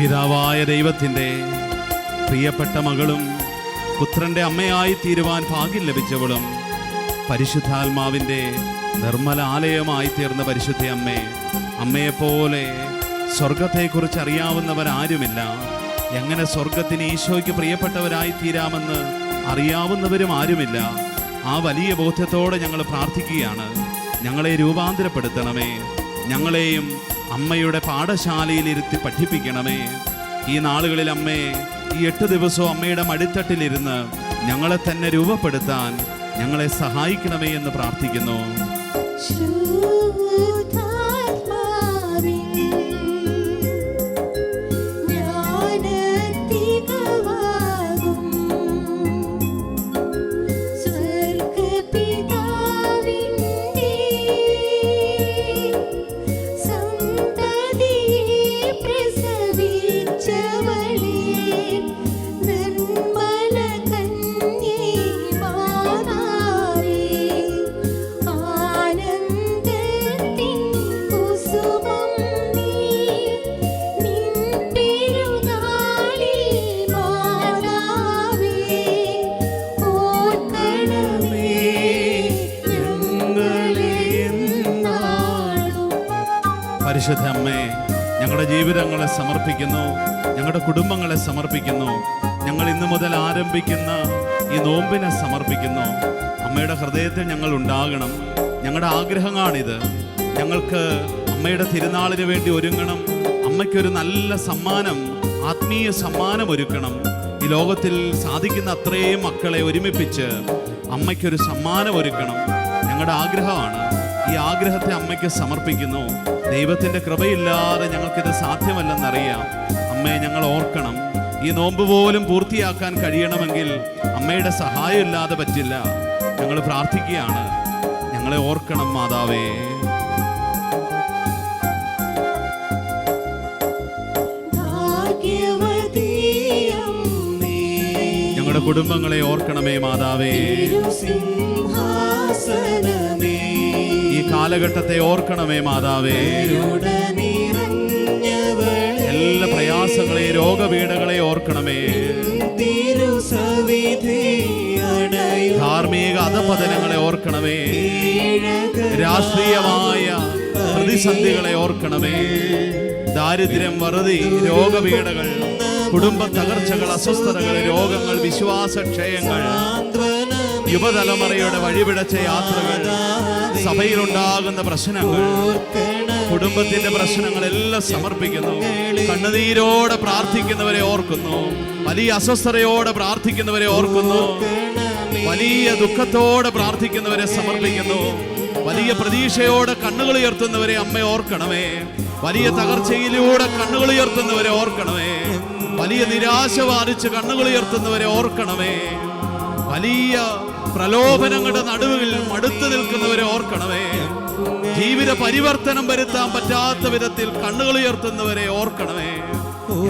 പിതാവായ ദൈവത്തിൻ്റെ പ്രിയപ്പെട്ട മകളും പുത്രൻ്റെ അമ്മയായി തീരുവാൻ ഭാഗ്യം ലഭിച്ചവളും പരിശുദ്ധാത്മാവിൻ്റെ നിർമ്മല ആലയമായി തീർന്ന പരിശുദ്ധ അമ്മേ, അമ്മയെപ്പോലെ സ്വർഗത്തെക്കുറിച്ച് അറിയാവുന്നവരാരുമില്ല. എങ്ങനെ സ്വർഗത്തിന് ഈശോയ്ക്ക് പ്രിയപ്പെട്ടവരായി തീരാമെന്ന് അറിയാവുന്നവരും ആരുമില്ല. ആ വലിയ ബോധ്യത്തോടെ ഞങ്ങൾ പ്രാർത്ഥിക്കുകയാണ്. ഞങ്ങളെ രൂപാന്തരപ്പെടുത്തണമേ. ഞങ്ങളെയും അമ്മയുടെ പാഠശാലയിൽ ഇരുത്തി പഠിപ്പിക്കണമേ. ഈ നാളുകളിൽ അമ്മേ, ഈ 8 ദിവസവും അമ്മയുടെ മടിത്തട്ടിലിരുന്ന് ഞങ്ങളെ തന്നെ രൂപപ്പെടുത്താൻ ഞങ്ങളെ സഹായിക്കണമേ എന്ന് പ്രാർത്ഥിക്കുന്നു. പരിശുദ്ധ അമ്മേ, ഞങ്ങളുടെ ജീവിതങ്ങളെ സമർപ്പിക്കുന്നു, ഞങ്ങളുടെ കുടുംബങ്ങളെ സമർപ്പിക്കുന്നു. ഞങ്ങൾ ഇന്നു മുതൽ ആരംഭിക്കുന്ന ഈ നോമ്പിനെ സമർപ്പിക്കുന്നു. അമ്മയുടെ ഹൃദയത്തിൽ ഞങ്ങൾ ഉണ്ടാകണം. ഞങ്ങളുടെ ആഗ്രഹമാണിത്. ഞങ്ങൾക്ക് അമ്മയുടെ തിരുനാളിന് വേണ്ടി ഒരുങ്ങണം. അമ്മയ്ക്കൊരു നല്ല സമ്മാനം, ആത്മീയ സമ്മാനം ഒരുക്കണം. ഈ ലോകത്തിൽ സാധിക്കുന്ന അത്രയും മക്കളെ ഒരുമിപ്പിച്ച് അമ്മയ്ക്കൊരു സമ്മാനം ഒരുക്കണം. ഞങ്ങളുടെ ആഗ്രഹമാണ്. ഈ ആഗ്രഹത്തെ അമ്മയ്ക്ക് സമർപ്പിക്കുന്നു. ദൈവത്തിൻ്റെ കൃപയില്ലാതെ ഞങ്ങൾക്കിത് സാധ്യമല്ലെന്നറിയാം. അമ്മയെ ഞങ്ങൾ ഓർക്കണം. ഈ നോമ്പ് പോലും പൂർത്തിയാക്കാൻ കഴിയണമെങ്കിൽ അമ്മയുടെ സഹായം ഇല്ലാതെ പറ്റില്ല. ഞങ്ങൾ പ്രാർത്ഥിക്കുകയാണ്, ഞങ്ങളെ ഓർക്കണം മാതാവേ. ഞങ്ങളുടെ കുടുംബങ്ങളെ ഓർക്കണമേ മാതാവേ. ഈ കാലഘട്ടത്തെ ഓർക്കണമേ മാതാവേ. എല്ലാ പ്രയാസങ്ങളെ, രോഗപീഠകളെ ഓർക്കണമേ. ധാർമ്മിക അധപതനങ്ങളെ ഓർക്കണമേ. രാഷ്ട്രീയമായ പ്രതിസന്ധികളെ ഓർക്കണമേ. ദാരിദ്ര്യം, വറുതി, രോഗപീഠകൾ, കുടുംബ തകർച്ചകൾ, അസ്വസ്ഥതകൾ, രോഗങ്ങൾ, വിശ്വാസക്ഷയങ്ങൾ, യുവതലമുറയുടെ വഴിപിടച്ച യാത്രകൾ, സഭയിലുണ്ടാകുന്ന പ്രശ്നങ്ങൾ, കുടുംബത്തിന്റെ പ്രശ്നങ്ങളെല്ലാം സമർപ്പിക്കുന്നു. കണ്ണുനീരോടെ പ്രാർത്ഥിക്കുന്നവരെ ഓർക്കുന്നു. വലിയ അസ്വസ്ഥതയോടെ പ്രാർത്ഥിക്കുന്നവരെ ഓർക്കുന്നു. വലിയ ദുഃഖത്തോടെ പ്രാർത്ഥിക്കുന്നവരെ സമർപ്പിക്കുന്നു. വലിയ പ്രതീക്ഷയോടെ കണ്ണുകൾ ഉയർത്തുന്നവരെ അമ്മ ഓർക്കണമേ. വലിയ തകർച്ചയിലൂടെ കണ്ണുകൾ ഉയർത്തുന്നവരെ ഓർക്കണമേ. വലിയ നിരാശ ബാധിച്ച് കണ്ണുകൾ ഉയർത്തുന്നവരെ ഓർക്കണമേ. വലിയ പ്രലോഭനങ്ങളുടെ നടുവിൽ മടുത്തു നിൽക്കുന്നവരെ ഓർക്കണമേ. ജീവിത പരിവർത്തനം വരുത്താൻ പറ്റാത്ത വിധത്തിൽ കണ്ണുകൾ ഉയർത്തുന്നവരെ ഓർക്കണമേ.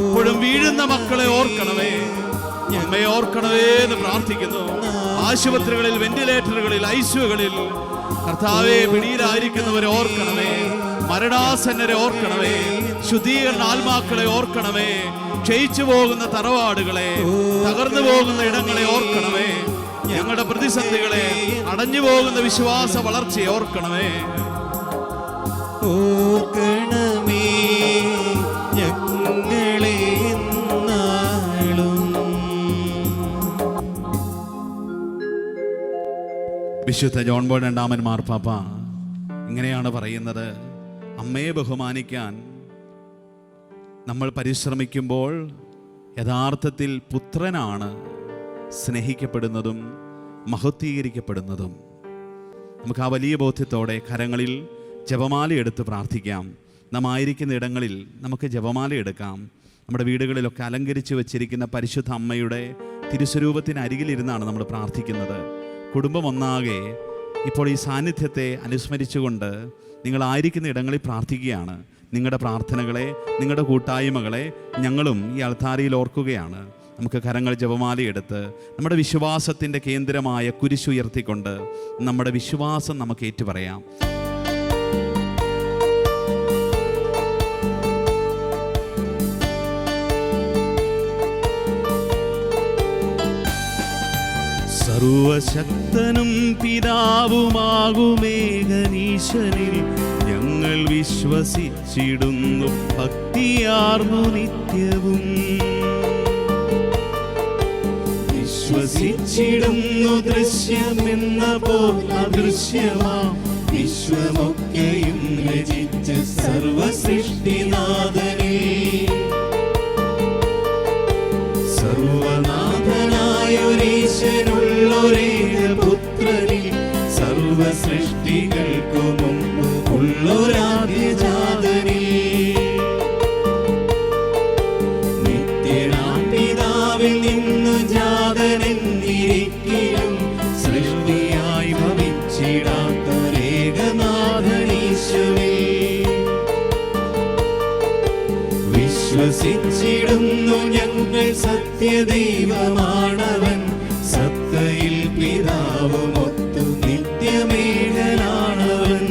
എപ്പോഴും വീഴുന്ന മക്കളെ ഓർക്കണമേ. അമ്മയെ ഓർക്കണമേ എന്ന് പ്രാർത്ഥിക്കുന്നു. ആശുപത്രികളിൽ, വെന്റിലേറ്ററുകളിൽ, ഐസിയുകളിൽ കർത്താവെ പിടിയിലായിരിക്കുന്നവരെ ഓർക്കണമേ. മരണാസന്നരെ ഓർക്കണമേ. ശുദ്ധീകരണ ആത്മാക്കളെ ഓർക്കണമേ. ക്ഷയിച്ചു പോകുന്ന തറവാടുകളെ, തകർന്നു പോകുന്ന ഇടങ്ങളെ ഓർക്കണമേ. ഞങ്ങളുടെ പ്രതിസന്ധികളെ, അടഞ്ഞു പോകുന്ന വിശ്വാസ വളർച്ചയെ ഓർക്കണമേ. ഓർക്കണമേ ഞങ്ങളെ എന്നാളും. വിശുദ്ധ ജോൺ പോൾ രണ്ടാമൻ മാർപ്പാപ്പ ഇങ്ങനെയാണ് പറയുന്നത്: അമ്മയെ ബഹുമാനിക്കാൻ നമ്മൾ പരിശ്രമിക്കുമ്പോൾ യഥാർത്ഥത്തിൽ പുത്രനാണ് സ്നേഹിക്കപ്പെടുന്നതും മഹത്വീകരിക്കപ്പെടുന്നതും. നമുക്ക് ആ വലിയ ബോധ്യത്തോടെ കരങ്ങളിൽ ജപമാല എടുത്ത് പ്രാർത്ഥിക്കാം. നാം ആയിരിക്കുന്ന ഇടങ്ങളിൽ നമുക്ക് ജപമാല എടുക്കാം. നമ്മുടെ വീടുകളിലൊക്കെ അലങ്കരിച്ച് വച്ചിരിക്കുന്ന പരിശുദ്ധ അമ്മയുടെ തിരുസ്വരൂപത്തിന് അരികിലിരുന്നാണ് നമ്മൾ പ്രാർത്ഥിക്കുന്നത്. കുടുംബം ഒന്നാകെ ഇപ്പോൾ ഈ സാന്നിധ്യത്തെ അനുസ്മരിച്ചുകൊണ്ട് നിങ്ങളായിരിക്കുന്ന ഇടങ്ങളിൽ പ്രാർത്ഥിക്കുകയാണ്. നിങ്ങളുടെ പ്രാർത്ഥനകളെ, നിങ്ങളുടെ കൂട്ടായ്മകളെ ഞങ്ങളും ഈ അൾത്താരയിൽ ഓർക്കുകയാണ്. നമുക്ക് കരങ്ങൾ ജപമാലയെടുത്ത് നമ്മുടെ വിശ്വാസത്തിൻ്റെ കേന്ദ്രമായ കുരിശുയർത്തിക്കൊണ്ട് നമ്മുടെ വിശ്വാസം നമുക്ക് ഏറ്റുപറയാം. സർവശക്തനും പിതാവുമാകുമേകനീശനിൽ ഞങ്ങൾ വിശ്വസിച്ചിടുന്നു ഭക്തിയാർന്നു നിത്യവും. വിശ്വസിച്ചിടുന്നു ദൃശ്യമെന്ന പോൽ അദൃശ്യമാം വിശ്വമൊക്കെയും രചിച്ച സർവസൃഷ്ടിനാഥനേ. സർവനാഥനായൊരീശനുള്ളൊരേക പുത്രനിൽ സർവസൃഷ്ടികൾക്കു മുമ്പ് ഉള്ളൊരാദ്യജാതനിൽ നിത്യനാം പിതാവിൽ നിന്നു ജാതനെന്നിരിക്കലും സൃഷ്ടിയായി ഭവിച്ചിടാത്തൊരേകനാഥനീശുവേ. വിശ്വസിച്ചിടുന്നു ഞങ്ങൾ സത്യദൈവമാണവൻ, സത്തയിൽ പിതാവുമൊത്തു നിത്യമേകനാണവൻ.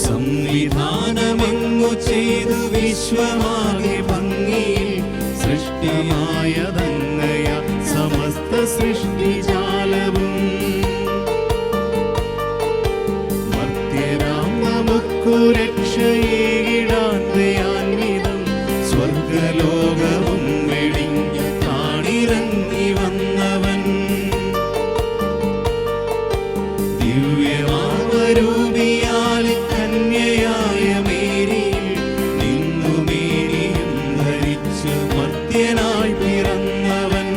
സംവിധാനമെങ്ങു ചെയ്തു വിശ്വമാകെ ഭംഗിയിൽ സൃഷ്ടിയായതങ്ങയ സമസ്ത സൃഷ്ടിജാലവും. മർത്യരാം നമുക്കു രക്ഷയേകിടാത്തയാൻവിധം സ്വർഗലോകവും വെടിഞ്ഞ താണിറങ്ങി വന്നവൻ. ദിവ്യമാമരൂപിയാൽ കന്യയായ മേരിയിൽ നിന്നു മേരിയും ധരിച്ച് മർത്യനായി പിറന്നവൻ.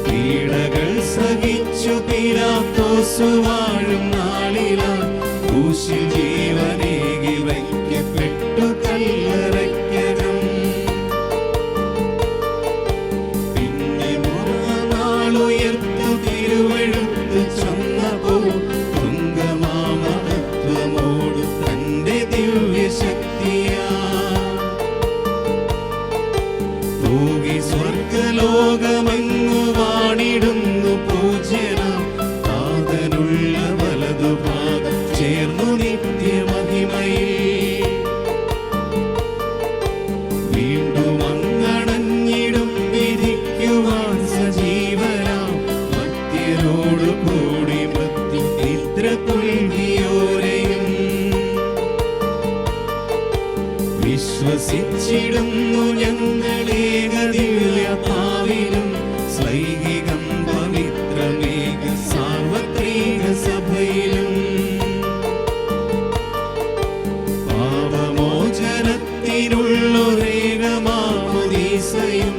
പീഡകൾ സഹിച്ചു പീലാത്തോസ് വാഴും നാളിലാൽ ക്രൂശിൽ ജീവനേകി വയ്ക്കപ്പെട്ടു കല്ലറയ്ക്കകം. പിന്നെ മൂന്നാം നാളുയർത്തു തിരുവെഴുത്ത് ചൊന്നപ്പോൾ തുങ്കമാമഹത്വമോട് തന്റെ ദിവ്യശക്തിയാ തൂകി സ്വർഗലോകമെങ്ങു വാണിടുന്നു പൂജ്യനാം താതനുള്ള വലതുഭാഗം ചേർന്നു നിത്യമഹിമയിൽ. വീണ്ടും അങ്ങണഞ്ഞിടും വിധിക്കുവാൻ സജീവനാം മർത്യരോടു കൂടി മൃത്യു നിദ്ര പുൽകിയോരെയും. വിശ്വസിച്ചിടുന്നു ഞങ്ങളേക ദിവ്യഭാവിലും ശ്ലൈഹികം പവിത്രമേക സാർവത്രിക സഭയിലും. പാപമോചനത്തിനുള്ളൊരേകമാമോദീസയും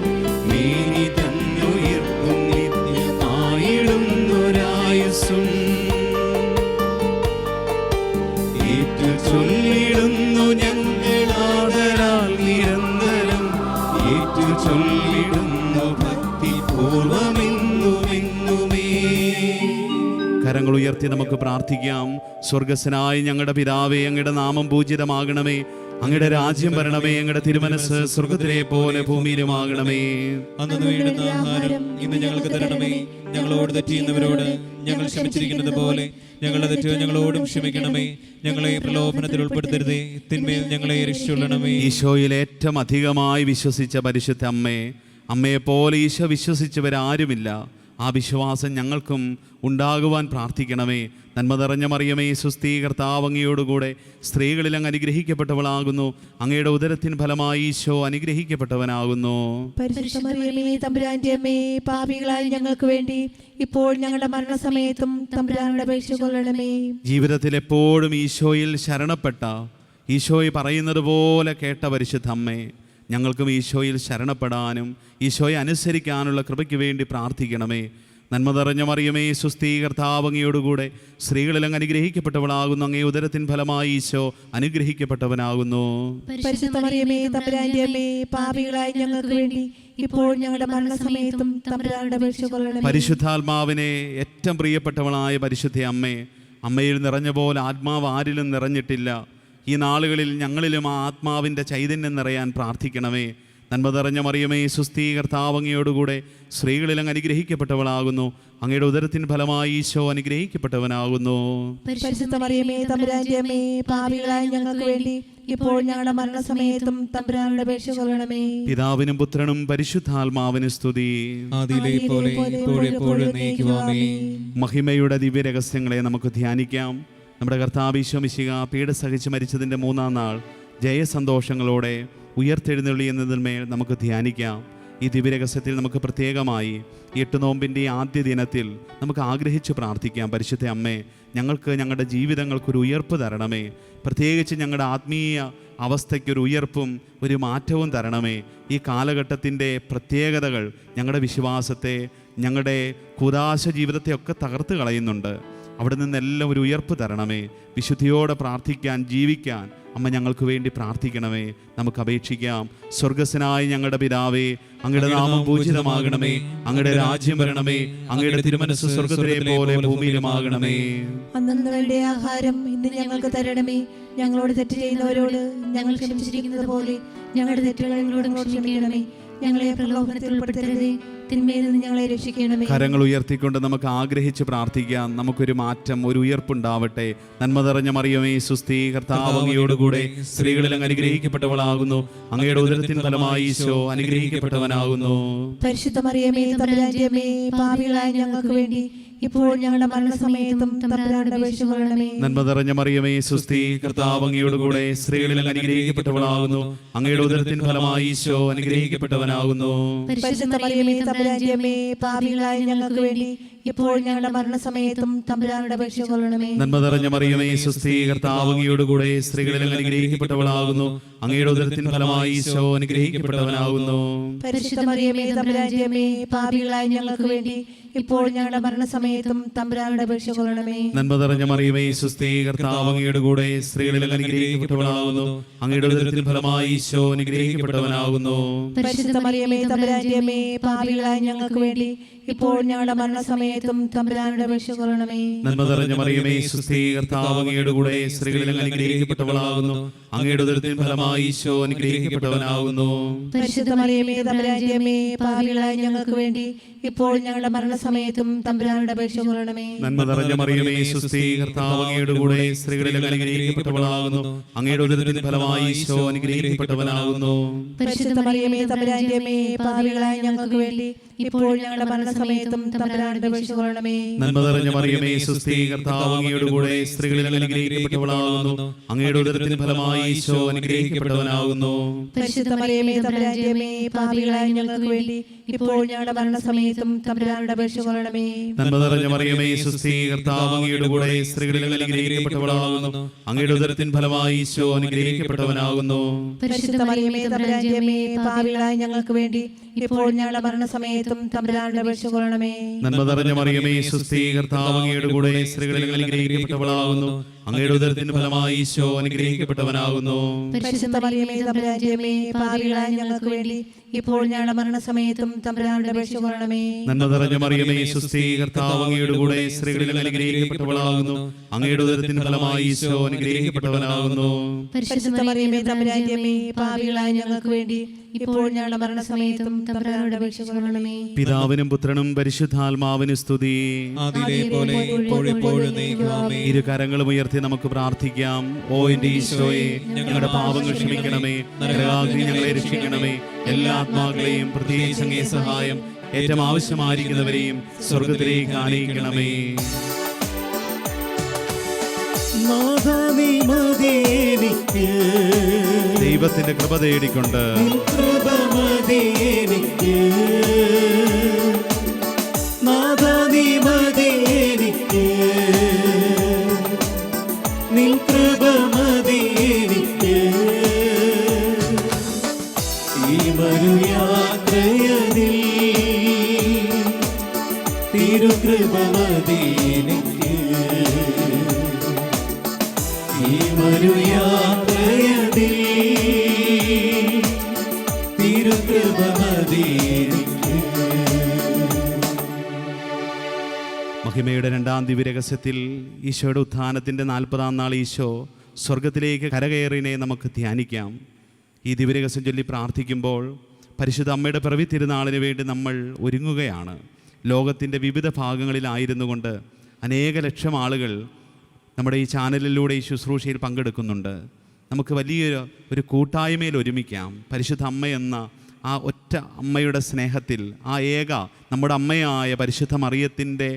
മേനി തന്നുയർത്തും നിത്യമായിടുന്നൊരായുസ്സും. കരങ്ങൾ ഉയർത്തി നമുക്ക് പ്രാർത്ഥിക്കാം. സ്വർഗസ്വനായ ഞങ്ങളുടെ പിതാവേ, അങ്ങയുടെ നാമം പൂജിതമാകണമേ, അങ്ങയുടെ രാജ്യം വരണമേ, അങ്ങയുടെ തിരുമനസ് സ്വർഗത്തിലെ പോലെ ഭൂമിയിലുമാകണമേ. അന്നു വേണ്ടുന്ന ആഹാരം ഇന്ന് ഞങ്ങൾക്ക് തരണമേ. ഞങ്ങളോട് തെറ്റ് ചെയ്യുന്നവരോട് ഞങ്ങൾ ക്ഷമിച്ചിരിക്കുന്നത് പോലെ ഞങ്ങളുടെ തെറ്റ് ഞങ്ങളോടും ക്ഷമിക്കണമേ. ഞങ്ങളെ പ്രലോഭനത്തിൽ ഉൾപ്പെടുത്തരുതേ, തിന്മയിൽ ഞങ്ങളെ രക്ഷിച്ചുകൊള്ളണമേ. ഈശോയിൽ ഏറ്റവും അധികമായി വിശ്വസിച്ച പരിശുദ്ധ അമ്മയെപ്പോലെ ഈശോ വിശ്വസിച്ചവരാരുമില്ല. ആ വിശ്വാസം ഞങ്ങൾക്കും ഉണ്ടാകുവാൻ പ്രാർത്ഥിക്കണമേ. നന്മ നിറഞ്ഞ മറിയമേ, സുസ്ഥീ, കർത്താവ് അങ്ങയോടുകൂടെ സ്ത്രീകളിൽ അങ്ങ് അനുഗ്രഹിക്കപ്പെട്ടവളാകുന്നു. അങ്ങയുടെ ഉദരത്തിൻ ഫലമായി ഈശോ അനുഗ്രഹിക്കപ്പെട്ടവനാകുന്നു. പരിശുദ്ധ മറിയമേ, തമ്പുരാന്റെ അമ്മേ, പാപികളായ ഞങ്ങൾക്ക് വേണ്ടി ഇപ്പോൾ ഞങ്ങളുടെ മരണസമയത്തും തമ്പുരാനോട് അപേക്ഷിച്ചുകൊള്ളണമേ. ജീവിതത്തിൽ എപ്പോഴും ഈശോയിൽ ശരണപ്പെട്ട, ഈശോയെ പറയുന്നത് പോലെ കേട്ട പരിശുദ്ധ അമ്മേ, ഞങ്ങൾക്കും ഈശോയിൽ ശരണപ്പെടാനും ഈശോയെ അനുസരിക്കാനുള്ള കൃപയ്ക്ക് വേണ്ടി പ്രാർത്ഥിക്കണമേ. നന്മ നിറഞ്ഞ മറിയമേ, സുസ്ഥീ, കർത്താവ് അങ്ങയോടുകൂടെ സ്ത്രീകളിൽ അങ്ങ് അനുഗ്രഹിക്കപ്പെട്ടവളാകുന്നു. അങ്ങേ ഉദരത്തിൻ ഫലമായി ഈശോ അനുഗ്രഹിക്കപ്പെട്ടവനാകുന്നു. പരിശുദ്ധ മറിയമേ, തമ്പുരാന്റെ അമ്മേ, പാപികളായ ഞങ്ങൾക്ക് വേണ്ടി ഇപ്പോൾ ഞങ്ങളുടെ മരണസമയത്തും തമ്പുരാനോട് അപേക്ഷിച്ചുകൊള്ളണമേ. പരിശുദ്ധാത്മാവിനെ ഏറ്റവും പ്രിയപ്പെട്ടവളായ പരിശുദ്ധ അമ്മയിൽ നിറഞ്ഞ പോലെ ആത്മാവ് ആരിലും നിറഞ്ഞിട്ടില്ല. ഈ നാളുകളിൽ ഞങ്ങളിലും ആ ആത്മാവിൻ്റെ ചൈതന്യം നിറയാൻ പ്രാർത്ഥിക്കണമേ. നന്മ നിറഞ്ഞ മറിയമേ, സുസ്ഥീ, കർത്താവ് അങ്ങയോടുകൂടെ സ്ത്രീകളിൽ അങ്ങ് അനുഗ്രഹിക്കപ്പെട്ടവളാകുന്നു. അങ്ങയുടെ ഉദരത്തിൻ ഫലമായി ഈശോ അനുഗ്രഹിക്കപ്പെട്ടവനാകുന്നു. പരിശുദ്ധ മറിയമേ, തമ്പുരാന്റെ അമ്മേ, പാപികളായ ഞങ്ങൾക്ക് വേണ്ടി ഇപ്പോൾ ഞങ്ങളുടെ മരണസമയത്തും തമ്പുരാനോട് അപേക്ഷിച്ചുകൊള്ളണമേ. പിതാവിനും പുത്രനും പരിശുദ്ധാത്മാവിനും സ്തുതി. ആദിയിലെ പോലെ ഇപ്പോഴെപ്പോഴും എന്നേക്കും ആമേൻ. മഹിമയുടെ ദിവ്യരഹസ്യങ്ങളെ നമുക്ക് ധ്യാനിക്കാം. നമ്മുടെ കർത്താവ് ഈശോ മിശിഹ പീഡ സഹിച്ച് മരിച്ചതിൻ്റെ 3-ാം നാൾ ജയസന്തോഷങ്ങളോടെ ഉയർത്തെഴുന്നള്ളി എന്നതിന്മേൽ നമുക്ക് ധ്യാനിക്കാം. ഈ ദിവ്യരഹസ്യത്തിൽ നമുക്ക് പ്രത്യേകമായി 8 നോമ്പിൻ്റെ ആദ്യ ദിനത്തിൽ നമുക്ക് ആഗ്രഹിച്ച് പ്രാർത്ഥിക്കാം. പരിശുദ്ധ അമ്മേ, ഞങ്ങൾക്ക് ഞങ്ങളുടെ ജീവിതങ്ങൾക്കൊരു ഉയർപ്പ് തരണമേ. പ്രത്യേകിച്ച് ഞങ്ങളുടെ ആത്മീയ അവസ്ഥയ്ക്കൊരു ഉയർപ്പും ഒരു മാറ്റവും തരണമേ. ഈ കാലഘട്ടത്തിൻ്റെ പ്രത്യേകതകൾ ഞങ്ങളുടെ വിശ്വാസത്തെ, ഞങ്ങളുടെ കൂദാശ ജീവിതത്തെയൊക്കെ തകർത്ത് കളയുന്നുണ്ട്. അവിടെ നിന്നെല്ലാം ഒരു ഉയർപ്പ് തരണമേ. വിശുദ്ധിയോടെ പ്രാർത്ഥിക്കാൻ, ജീവിക്കാൻ അമ്മ ഞങ്ങൾക്ക് വേണ്ടി പ്രാർത്ഥിക്കണമേ. നമുക്ക് അപേക്ഷിക്കാം. സ്വർഗസ്വനായ ഞങ്ങളുടെ പിതാവേ, അങ്ങയുടെ നാമം പൂജിതമാകണമേ, അങ്ങയുടെ രാജ്യം വരണമേ, അങ്ങയുടെ തിരുമനസ്സ് സ്വർഗത്തിലെ പോലെ ഭൂമിയിലുമാകണമേ. അന്നന്ന് വേണ്ട ആഹാരം ഇന്ന് ഞങ്ങൾക്ക് തരണമേ. ഞങ്ങളോട് തെറ്റ് ചെയ്യുന്നവരോട് ഞങ്ങൾ ക്ഷമിച്ചിരിക്കുന്നത് പോലെ ഞങ്ങളുടെ തെറ്റുകൾ ഞങ്ങളോട് ക്ഷമിക്കണമേ. ഞങ്ങളെ പ്രലോഭനത്തിൽ ഉൾപ്പെടുത്തരുതേ, തിന്മയിൽ നിന്ന് ഞങ്ങളെ രക്ഷിക്കണമേ. കരങ്ങൾ ഉയർത്തിക്കൊണ്ട് നമുക്ക് ആഗ്രഹിച്ച് പ്രാർത്ഥിക്കാം. നമുക്കൊരു മാറ്റം, ഒരു ഉയർപ്പുണ്ടാവട്ടെ. നന്മ നിറഞ്ഞ മറിയമേ, സുസ്ഥീ, കർത്താവ് അങ്ങയോടുകൂടെ സ്ത്രീകളിൽ അങ്ങ് അനുഗ്രഹിക്കപ്പെട്ടവളാകുന്നു. അങ്ങയുടെ ഉദരത്തിൻ ഫലമായി ഈശോ അനുഗ്രഹിക്കപ്പെട്ടവനാകുന്നു. പരിശുദ്ധ മറിയമേ, തമ്പുരാന്റെ അമ്മേ, പാപികളായ ഞങ്ങൾക്ക് വേണ്ടി ഇപ്പോൾ ഞങ്ങളുടെ മരണസമയത്തും തമ്പുരാനോട് അപേക്ഷിച്ചുകൊള്ളണമേ. നന്മ നിറഞ്ഞ മറിയമേ, സുസ്ഥീ, കർത്താവ് അങ്ങയോടുകൂടെ സ്ത്രീകളിൽ അങ്ങ് അനുഗ്രഹിക്കപ്പെട്ടവളാകുന്നു. അങ്ങയുടെ ഉദരത്തിൻ ഫലമായി ഈശോ അനുഗ്രഹിക്കപ്പെട്ടവനാകുന്നു. പരിശുദ്ധ മറിയമേ, തമ്പുരാന്റെ അമ്മേ, പാപികളായ ഞങ്ങൾക്ക് വേണ്ടി ഇപ്പോൾ ഞങ്ങളുടെ മരണസമയത്തും തമ്പുരാനോട് അപേക്ഷിച്ചുകൊള്ളണമേ. നന്മ നിറഞ്ഞ മറിയമേ, സുസ്ഥീ, കർത്താവ് അങ്ങയോടുകൂടെ സ്ത്രീകളിൽ അങ്ങ് അനുഗ്രഹിക്കപ്പെട്ടവളാകുന്നു. അങ്ങയുടെ ഉദരത്തിൻ ഫലമായി ഈശോ അനുഗ്രഹിക്കപ്പെട്ടവനാകുന്നു. പരിശുദ്ധ മറിയമേ, തമ്പുരാന്റെ അമ്മേ, പാപികളായ ഞങ്ങൾക്ക് വേണ്ടി ഇപ്പോൾ ഞങ്ങളുടെ മരണസമയത്തും തമ്പുരാനോട് അപേക്ഷിച്ചുകൊള്ളണമേ. നന്മ നിറഞ്ഞ മറിയമേ, സുസ്ഥീ, കർത്താവ് അങ്ങയോടുകൂടെ സ്ത്രീകളിൽ അങ്ങ് അനുഗ്രഹിക്കപ്പെട്ടവളാകുന്നു. അങ്ങയുടെ ഉദരത്തിൻ ഫലമായി ഈശോ അനുഗ്രഹിക്കപ്പെട്ടവനാകുന്നു. പരിശുദ്ധ മറിയമേ, തമ്പുരാന്റെ അമ്മേ, പാപികളായ ഞങ്ങൾക്ക് വേണ്ടി ഇപ്പോൾ ഞങ്ങളുടെ മരണസമയത്തും തമ്പുരാനോട് അപേക്ഷിച്ചുകൊള്ളണമേ. നന്മ നിറഞ്ഞ മറിയമേ, സുസ്ഥീ, കർത്താവ് അങ്ങയോടുകൂടെ സ്ത്രീകളിൽ അങ്ങ് അനുഗ്രഹിക്കപ്പെട്ടവളാകുന്നു. അങ്ങയുടെ ഉദരത്തിൻ ഫലമായി ഈശോ അനുഗ്രഹിക്കപ്പെട്ടവനാകുന്നു. പരിശുദ്ധ മറിയമേ, തമ്പുരാന്റെ അമ്മേ, പാപികളായ ഞങ്ങൾക്ക് വേണ്ടി ഇപ്പോൾ ഞങ്ങളുടെ മരണസമയത്തും തമ്പുരാനോട് അപേക്ഷിച്ചുകൊള്ളണമേ. നന്മ നിറഞ്ഞ മറിയമേ, സുസ്ഥീ, കർത്താവ് അങ്ങയോടുകൂടെ സ്ത്രീകളിൽ അങ്ങ് അനുഗ്രഹിക്കപ്പെട്ടവളാകുന്നു. അങ്ങയുടെ ഉദരത്തിൻ ഫലമായി ഈശോ അനുഗ്രഹിക്കപ്പെട്ടവനാകുന്നു. പരിശുദ്ധ മറിയമേ, തമ്പുരാന്റെ അമ്മേ, പാപികളായ ഞങ്ങൾക്ക് വേണ്ടി ഇപ്പോൾ ഞങ്ങളുടെ മരണസമയത്തും തമ്പുരാനോട് അപേക്ഷിച്ചുകൊള്ളണമേ. നന്മ നിറഞ്ഞ മറിയമേ, സുസ്ഥീ, കർത്താവ് അങ്ങയോടുകൂടെ സ്ത്രീകളിൽ അങ്ങ് അനുഗ്രഹിക്കപ്പെട്ടവളാകുന്നു. അങ്ങയുടെ ഉദരത്തിൻ ഫലമായി ഈശോ അനുഗ്രഹിക്കപ്പെട്ടവനാകുന്നു. പരിശുദ്ധ മറിയമേ, തമ്പുരാന്റെ അമ്മേ, പാപികളായ ഞങ്ങൾക്ക് വേണ്ടി ഇപ്പോൾ ഞങ്ങളുടെ മരണസമയത്തും തമ്പുരാനോട് അപേക്ഷിച്ചുകൊള്ളണമേ. നന്മ നിറഞ്ഞ മറിയമേ, സുസ്ഥീ, കർത്താവ് അങ്ങയോടുകൂടെ സ്ത്രീകളിൽ അങ്ങ് അനുഗ്രഹിക്കപ്പെട്ടവളാകുന്നു. അങ്ങയുടെ ഉദരത്തിൻ ഫലമായി ഈശോ അനുഗ്രഹിക്കപ്പെട്ടവനാകുന്നു. പരിശുദ്ധ മറിയമേ, തമ്പുരാന്റെ അമ്മേ, പാപികളായ ഞങ്ങൾക്ക് വേണ്ടി ഇപ്പോൾ ഞങ്ങളുടെ മരണസമയത്തും തമ്പുരാനോട് അപേക്ഷിച്ചുകൊള്ളണമേ. നന്മ നിറഞ്ഞ മറിയമേ, സുസ്ഥീ, കർത്താവ് അങ്ങയോടുകൂടെ സ്ത്രീകളിൽ അങ്ങ് അനുഗ്രഹിക്കപ്പെട്ടവളാകുന്നു. അങ്ങയുടെ ഉദരത്തിന് ഫലമായി ഈശോ അനുഗ്രഹിക്കപ്പെട്ടവനാകുന്നു. പരിശുദ്ധ മറിയമേ തമ്പുരാന്റെ അമ്മേ, പാപികളായ ഞങ്ങൾക്ക് വേണ്ടി ഇപ്പോൾ ഞങ്ങളുടെ മരണസമയത്തും തമ്പുരാനോട് അപേക്ഷിക്കണമേ. നന്മ നിറഞ്ഞ മറിയമേ, സുസ്ഥി, കർത്താവ് അങ്ങയുടെ കൂടെ സ്ത്രീകളിൽ അനുഗ്രഹിക്കപ്പെട്ടവളാകുന്നു. അങ്ങയുടെ ഉദരത്തിന് ഫലമായി ഈശോ അനുഗ്രഹിക്കപ്പെട്ടവനാകുന്നു. പരിശുദ്ധ മറിയമേ തമ്പുരാന്റെ അമ്മേ, പാപികളായ ഞങ്ങൾക്ക് വേണ്ടി ഇപ്പോൾ ഞങ്ങളുടെ മരണസമയത്തും തമ്പുരാനോട് അപേക്ഷിക്കണമേ. പിതാവിനും പുത്രനും പരിശുദ്ധാത്മാവിനും സ്തുതി. ആദിയിലെ പോലെ ഇപ്പോഴും എപ്പോഴും എന്നേക്കും ആമേൻ. ഇരു കരങ്ങളും ഉയർത്തി നമുക്ക് പ്രാർത്ഥിക്കാം. ഓ എന്റെ ഈശോയെ, ഞങ്ങളുടെ പാപങ്ങൾ ക്ഷമിക്കണമേ, നരകാഗ്നി ഞങ്ങളെ രക്ഷിക്കണമേ, എല്ലാ ആത്മാക്കളെയും പ്രത്യേകിച്ച് അങ്ങേ സഹായം ഏറ്റവും ആവശ്യമായിരിക്കുന്നവരെയും സ്വർഗത്തിലേക്ക് ആനയിക്കണമേ. ദൈവത്തിന്റെ കൃപ തേടിക്കൊണ്ട് മഹിമയുടെ രണ്ടാം ദിവ്യരഹസ്യത്തിൽ ഈശോയുടെ ഉത്ഥാനത്തിൻ്റെ 40-ാം നാൾ ഈശോ സ്വർഗത്തിലേക്ക് കരകയറിനെ നമുക്ക് ധ്യാനിക്കാം. ഈ ദിവ്യരഹസ്യം ചൊല്ലി പ്രാർത്ഥിക്കുമ്പോൾ പരിശുദ്ധ അമ്മയുടെ പിറവി തിരുനാളിന് വേണ്ടി നമ്മൾ ഒരുങ്ങുകയാണ്. ലോകത്തിൻ്റെ വിവിധ ഭാഗങ്ങളിലായിരുന്നു കൊണ്ട് അനേക ലക്ഷം ആളുകൾ നമ്മുടെ ഈ ചാനലിലൂടെ ഈ ശുശ്രൂഷയിൽ പങ്കെടുക്കുന്നുണ്ട്. നമുക്ക് വലിയൊരു കൂട്ടായ്മയിൽ ഒരുമിക്കാം. പരിശുദ്ധ അമ്മ എന്ന ആ ഒറ്റ അമ്മയുടെ സ്നേഹത്തിൽ, ആ നമ്മുടെ അമ്മയായ പരിശുദ്ധ മറിയത്തിൻ്റെ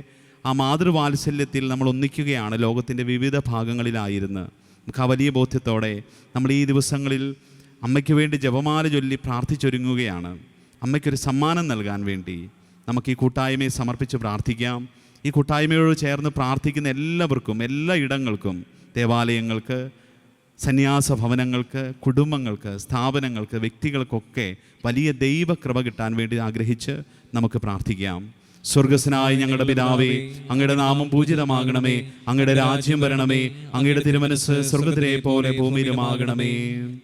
ആ മാതൃവാത്സല്യത്തിൽ നമ്മൾ ഒന്നിക്കുകയാണ്. ലോകത്തിൻ്റെ വിവിധ ഭാഗങ്ങളിലായിരുന്നു നമുക്ക് ആ വലിയ ബോധ്യത്തോടെ നമ്മൾ ഈ ദിവസങ്ങളിൽ അമ്മയ്ക്ക് വേണ്ടി ജപമാല ചൊല്ലി പ്രാർത്ഥിച്ചൊരുങ്ങുകയാണ്. അമ്മയ്ക്കൊരു സമ്മാനം നൽകാൻ വേണ്ടി നമുക്ക് ഈ കൂട്ടായ്മയെ സമർപ്പിച്ച് പ്രാർത്ഥിക്കാം. ഈ കൂട്ടായ്മയോട് ചേർന്ന് പ്രാർത്ഥിക്കുന്ന എല്ലാവർക്കും, എല്ലാ ഇടങ്ങൾക്കും, ദേവാലയങ്ങൾക്ക്, സന്യാസ ഭവനങ്ങൾക്ക്, കുടുംബങ്ങൾക്ക്, സ്ഥാപനങ്ങൾക്ക്, വ്യക്തികൾക്കൊക്കെ വലിയ ദൈവകൃപ കിട്ടാൻ വേണ്ടി ആഗ്രഹിച്ച് നമുക്ക് പ്രാർത്ഥിക്കാം. സ്വർഗസ്നായ ഞങ്ങളുടെ പിതാവേ, അങ്ങയുടെ നാമം പൂജിതമാകണമേ, അങ്ങയുടെ രാജ്യം വരണമേ, അങ്ങയുടെ തിരുമനസ് സ്വർഗത്തിലെ പോലെ ഭൂമിയിലുമാകണമേ.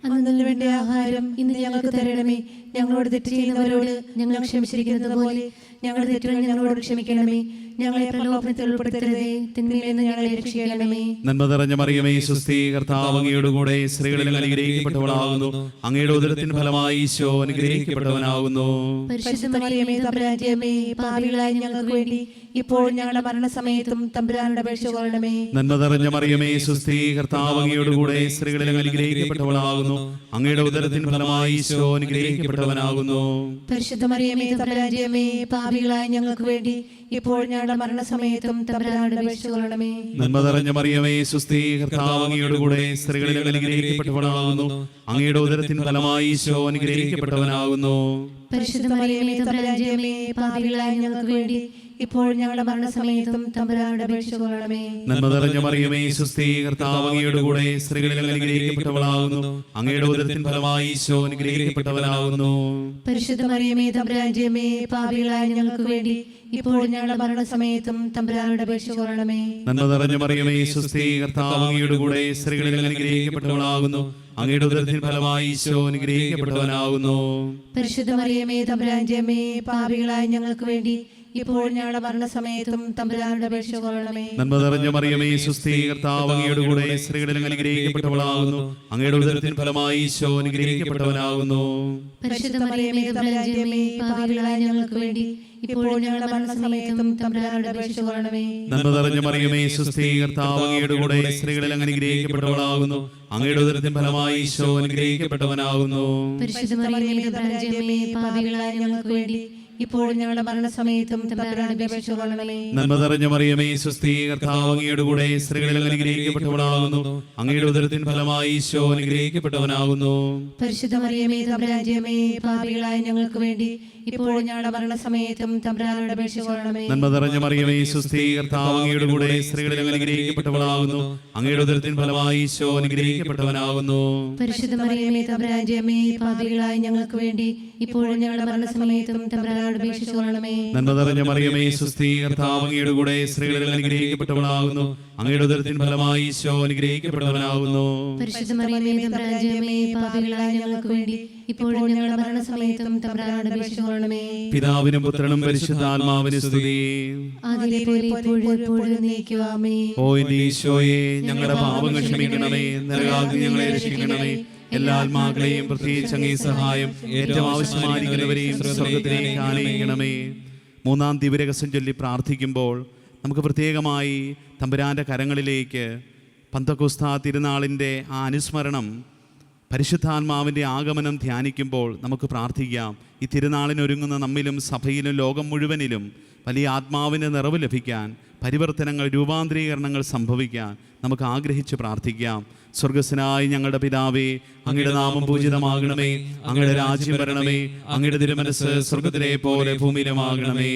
അന്നു വേണ്ട ആഹാരം ഇന്ന് ഞങ്ങൾക്ക് തരണമേ. ഞങ്ങളോട് തെറ്റ് ചെയ്യുന്നവരോട് ഞങ്ങൾ ക്ഷമിച്ചിരിക്കുന്നത് പോലെ ഞങ്ങളുടെ തെറ്റുകൾ ഞങ്ങളോട് ക്ഷമിക്കണമേ. ഞങ്ങളെ പ്രലോഭനത്തിൽ ഉൾപ്പെടുത്തരുതേ, തിന്മയിൽ നിന്ന് ഞങ്ങളെ രക്ഷിക്കണമേ. നന്മ നിറഞ്ഞ മറിയമേ, സുസ്ഥി, കർത്താവ് അങ്ങയുടെ കൂടെ സ്ത്രീകളിൽ അനുഗ്രഹിക്കപ്പെട്ടവളാകുന്നു. അങ്ങയുടെ ഉദരത്തിന് ഫലമായി ഈശോ അനുഗ്രഹിക്കപ്പെട്ടവനാകുന്നു. പരിശുദ്ധ മറിയമേ തമ്പുരാന്റെ അമ്മേ, പാപികളായ ഞങ്ങൾക്ക് വേണ്ടി ഇപ്പോൾ ഞങ്ങളുടെ മരണസമയത്തും തമ്പുരാനോട് അപേക്ഷിക്കണമേ. നന്മ നിറഞ്ഞ മറിയമേ, സുസ്ഥി, കർത്താവ് അങ്ങയുടെ കൂടെ സ്ത്രീകളിൽ അനുഗ്രഹിക്കപ്പെട്ടവളാകുന്നു. അങ്ങയുടെ ഉദരത്തിന് ഫലമായി ഈശോ അനുഗ്രഹിക്കപ്പെട്ടവനാകുന്നു. പരിശുദ്ധ മറിയമേ തമ്പുരാന്റെ അമ്മേ, പാപികളായ ഞങ്ങൾക്ക് വേണ്ടി ഇപ്പോൾ ഞങ്ങളുടെ മരണസമയത്തും തമ്പുരാനോട് അപേക്ഷിക്കണമേ. നന്മ നിറഞ്ഞ മറിയമേ, സുസ്ഥി, കർത്താവ് അങ്ങയുടെ കൂടെ സ്ത്രീകളിൽ അനുഗ്രഹിക്കപ്പെട്ടവളാകുന്നു. അങ്ങയുടെ ഉദരത്തിന് ഫലമായി ഈശോ അനുഗ്രഹിക്കപ്പെട്ടവനാകുന്നു. പരിശുദ്ധ മറിയമേ തമ്പുരാന്റെ അമ്മേ, പാപികളായ ഞങ്ങൾക്ക് വേണ്ടി ഇപ്പോൾ ഞങ്ങളുടെ മരണസമയത്തും തമ്പുരാനോട് അപേക്ഷിക്കണമേ. നന്മ നിറഞ്ഞ മറിയമേ, സുസ്ഥി, കർത്താവ് അങ്ങയുടെ കൂടെ സ്ത്രീകളിൽ അനുഗ്രഹിക്കപ്പെട്ടവളാകുന്നു. അങ്ങയുടെ ഉദരത്തിന് ഫലമായി ഈശോ അനുഗ്രഹിക്കപ്പെട്ടവനാകുന്നു. പരിശുദ്ധ മറിയമേ തമ്പുരാന്റെ അമ്മേ, പാപികളായ ഞങ്ങൾക്ക് വേണ്ടി ഇപ്പോൾ ഞങ്ങളുടെ മരണസമയത്തും തമ്പുരാനോട് അപേക്ഷിക്കണമേ. നന്മ നിറഞ്ഞ മറിയമേ, സുസ്ഥി, കർത്താവ് അങ്ങയുടെ കൂടെ സ്ത്രീകളിൽ അനുഗ്രഹിക്കപ്പെട്ടവളാകുന്നു. അങ്ങയുടെ ഉദരത്തിന് ഫലമായി ഈശോ അനുഗ്രഹിക്കപ്പെട്ടവനാകുന്നു. പരിശുദ്ധ മറിയമേ തമ്പുരാന്റെ അമ്മേ, പാപികളായ ഞങ്ങൾക്ക് വേണ്ടി ഇപ്പോൾ ഞങ്ങളുടെ മരണസമയത്തും തമ്പുരാനോട് അപേക്ഷിക്കണമേ. നന്മ നിറഞ്ഞ മറിയമേ, സുസ്ഥി, കർത്താവ് അങ്ങയുടെ കൂടെ സ്ത്രീകളിൽ അനുഗ്രഹിക്കപ്പെട്ടവളാകുന്നു. അങ്ങയുടെ ഉദരത്തിന് ഫലമായി ഈശോ അനുഗ്രഹിക്കപ്പെട്ടവനാകുന്നു. പരിശുദ്ധ മറിയമേ തമ്പുരാന്റെ അമ്മേ, പാപികളായ ഞങ്ങൾക്ക് വേണ്ടി ഇപ്പോൾ ഞങ്ങളുടെ മരണസമയത്തും തമ്പുരാനോട് അപേക്ഷിക്കണമേ. നന്മ നിറഞ്ഞ മറിയമേ, സുസ്ഥി, കർത്താവ് അങ്ങയുടെ കൂടെ സ്ത്രീകളിൽ അനുഗ്രഹിക്കപ്പെട്ടവളാകുന്നു. അങ്ങയുടെ ഉദരത്തിന് ഫലമായി ഈശോ അനുഗ്രഹിക്കപ്പെട്ടവനാകുന്നു. പരിശുദ്ധ മറിയമേ തമ്പുരാന്റെ അമ്മേ, പാപികളായ ഞങ്ങൾക്ക് വേണ്ടി ഇപ്പോൾ ഞങ്ങളുടെ മരണസമയത്തും തമ്പുരാനോട് അപേക്ഷിക്കണമേ. നന്മ നിറഞ്ഞ മറിയമേ, സുസ്ഥി, കർത്താവ് അങ്ങയുടെ കൂടെ സ്ത്രീകളിൽ അനുഗ്രഹിക്കപ്പെട്ടവളാകുന്നു. അങ്ങയുടെ ഉദരത്തിന് ഫലമായി ഈശോ അനുഗ്രഹിക്കപ്പെട്ടവനാകുന്നു. പരിശുദ്ധ മറിയമേ തമ്പുരാന്റെ അമ്മേ, പാപികളായ ഞങ്ങൾക്ക് വേണ്ടി ഇപ്പോൾ ഞങ്ങളുടെ മരണസമയത്തും തമ്പുരാനോട് അപേക്ഷിക്കണമേ. നന്മ നിറഞ്ഞ മറിയമേ, സുസ്ഥി, കർത്താവ് അങ്ങയുടെ കൂടെ സ്ത്രീകളിൽ അനുഗ്രഹിക്കപ്പെട്ടവളാകുന്നു. അങ്ങയുടെ ഉദരത്തിന് ഫലമായി ഈശോ അനുഗ്രഹിക്കപ്പെട്ടവനാകുന്നു. പരിശുദ്ധ മറിയമേ തമ്പുരാന്റെ അമ്മേ, പാപികളായ ഞങ്ങൾക്ക് വേണ്ടി ഇപ്പോൾ ഞങ്ങളുടെ മരണസമയത്തും തമ്പുരാനോട് തമ്പുരാനോട് അപേക്ഷിച്ചുകൊള്ളണമേ. നന്മ നിറഞ്ഞ മറിയമേ സുസ്ഥി, കർത്താവ് അങ്ങയുടെ കൂടെ സ്ത്രീകളിൽ അനുഗ്രഹിക്കപ്പെട്ടവളാകുന്നു. അങ്ങയുടെ ഉദരത്തിൻ ഫലമായി ഈശോ അനുഗ്രഹിക്കപ്പെട്ടവനാകുന്നു. പരിശുദ്ധ മറിയമേ തമ്പുരാന്റെ അമ്മേ, പാപികളായ ഞങ്ങൾക്ക് വേണ്ടി ഇപ്പോഴും ഞങ്ങളുടെ മരണസമയത്തും തമ്പുരാനോട് അപേക്ഷിച്ചുകൊള്ളണമേ. പിതാവിനും പുത്രനും പരിശുദ്ധാത്മാവിനും സ്തുതി. ആദിയിലെ പോലെ ഇപ്പോഴും എപ്പോഴും എന്നേക്കും ആമേൻ. ഓ എന്റെ ഈശോയെ, ഞങ്ങളുടെ പാപങ്ങൾ ക്ഷമിക്കണമേ, നരകാഗ്നി ഞങ്ങളെ രക്ഷിക്കണമേ. എല്ലാ ആത്മാക്കളെയും പ്രത്യേകിച്ച് അങ്ങേ സഹായം ഏറ്റവും ആവശ്യമായിരിക്കുന്നവരെയും സ്വർഗത്തിലേക്ക് ആനയിക്കണമേ. മൂന്നാം ദിവ്യരഹസ്യം ചൊല്ലി പ്രാർത്ഥിക്കുമ്പോൾ നമുക്ക് പ്രത്യേകമായി തമ്പുരാന്റെ കരങ്ങളിലേക്ക് പന്തക്കോസ്താ തിരുനാളിൻ്റെ ആ അനുസ്മരണം, പരിശുദ്ധാത്മാവിൻ്റെ ആഗമനം ധ്യാനിക്കുമ്പോൾ നമുക്ക് പ്രാർത്ഥിക്കാം. ഈ തിരുനാളിനൊരുങ്ങുന്ന നമ്മിലും സഭയിലും ലോകം മുഴുവനിലും വലിയ ആത്മാവിൻ്റെ നിറവ് ലഭിക്കാൻ, പരിവർത്തനങ്ങൾ, രൂപാന്തരീകരണങ്ങൾ സംഭവിക്കാൻ നമുക്ക് ആഗ്രഹിച്ച് പ്രാർത്ഥിക്കാം. സ്വർഗസ്വനായ ഞങ്ങളുടെ പിതാവേ, അങ്ങയുടെ നാമം പൂജിതമാകണമേ, അങ്ങയുടെ രാജ്യം വരണമേ, അങ്ങയുടെ തിരുമനസ്സ് സ്വർഗത്തിലെ പോലെ ഭൂമിയിലുമാകണമേ.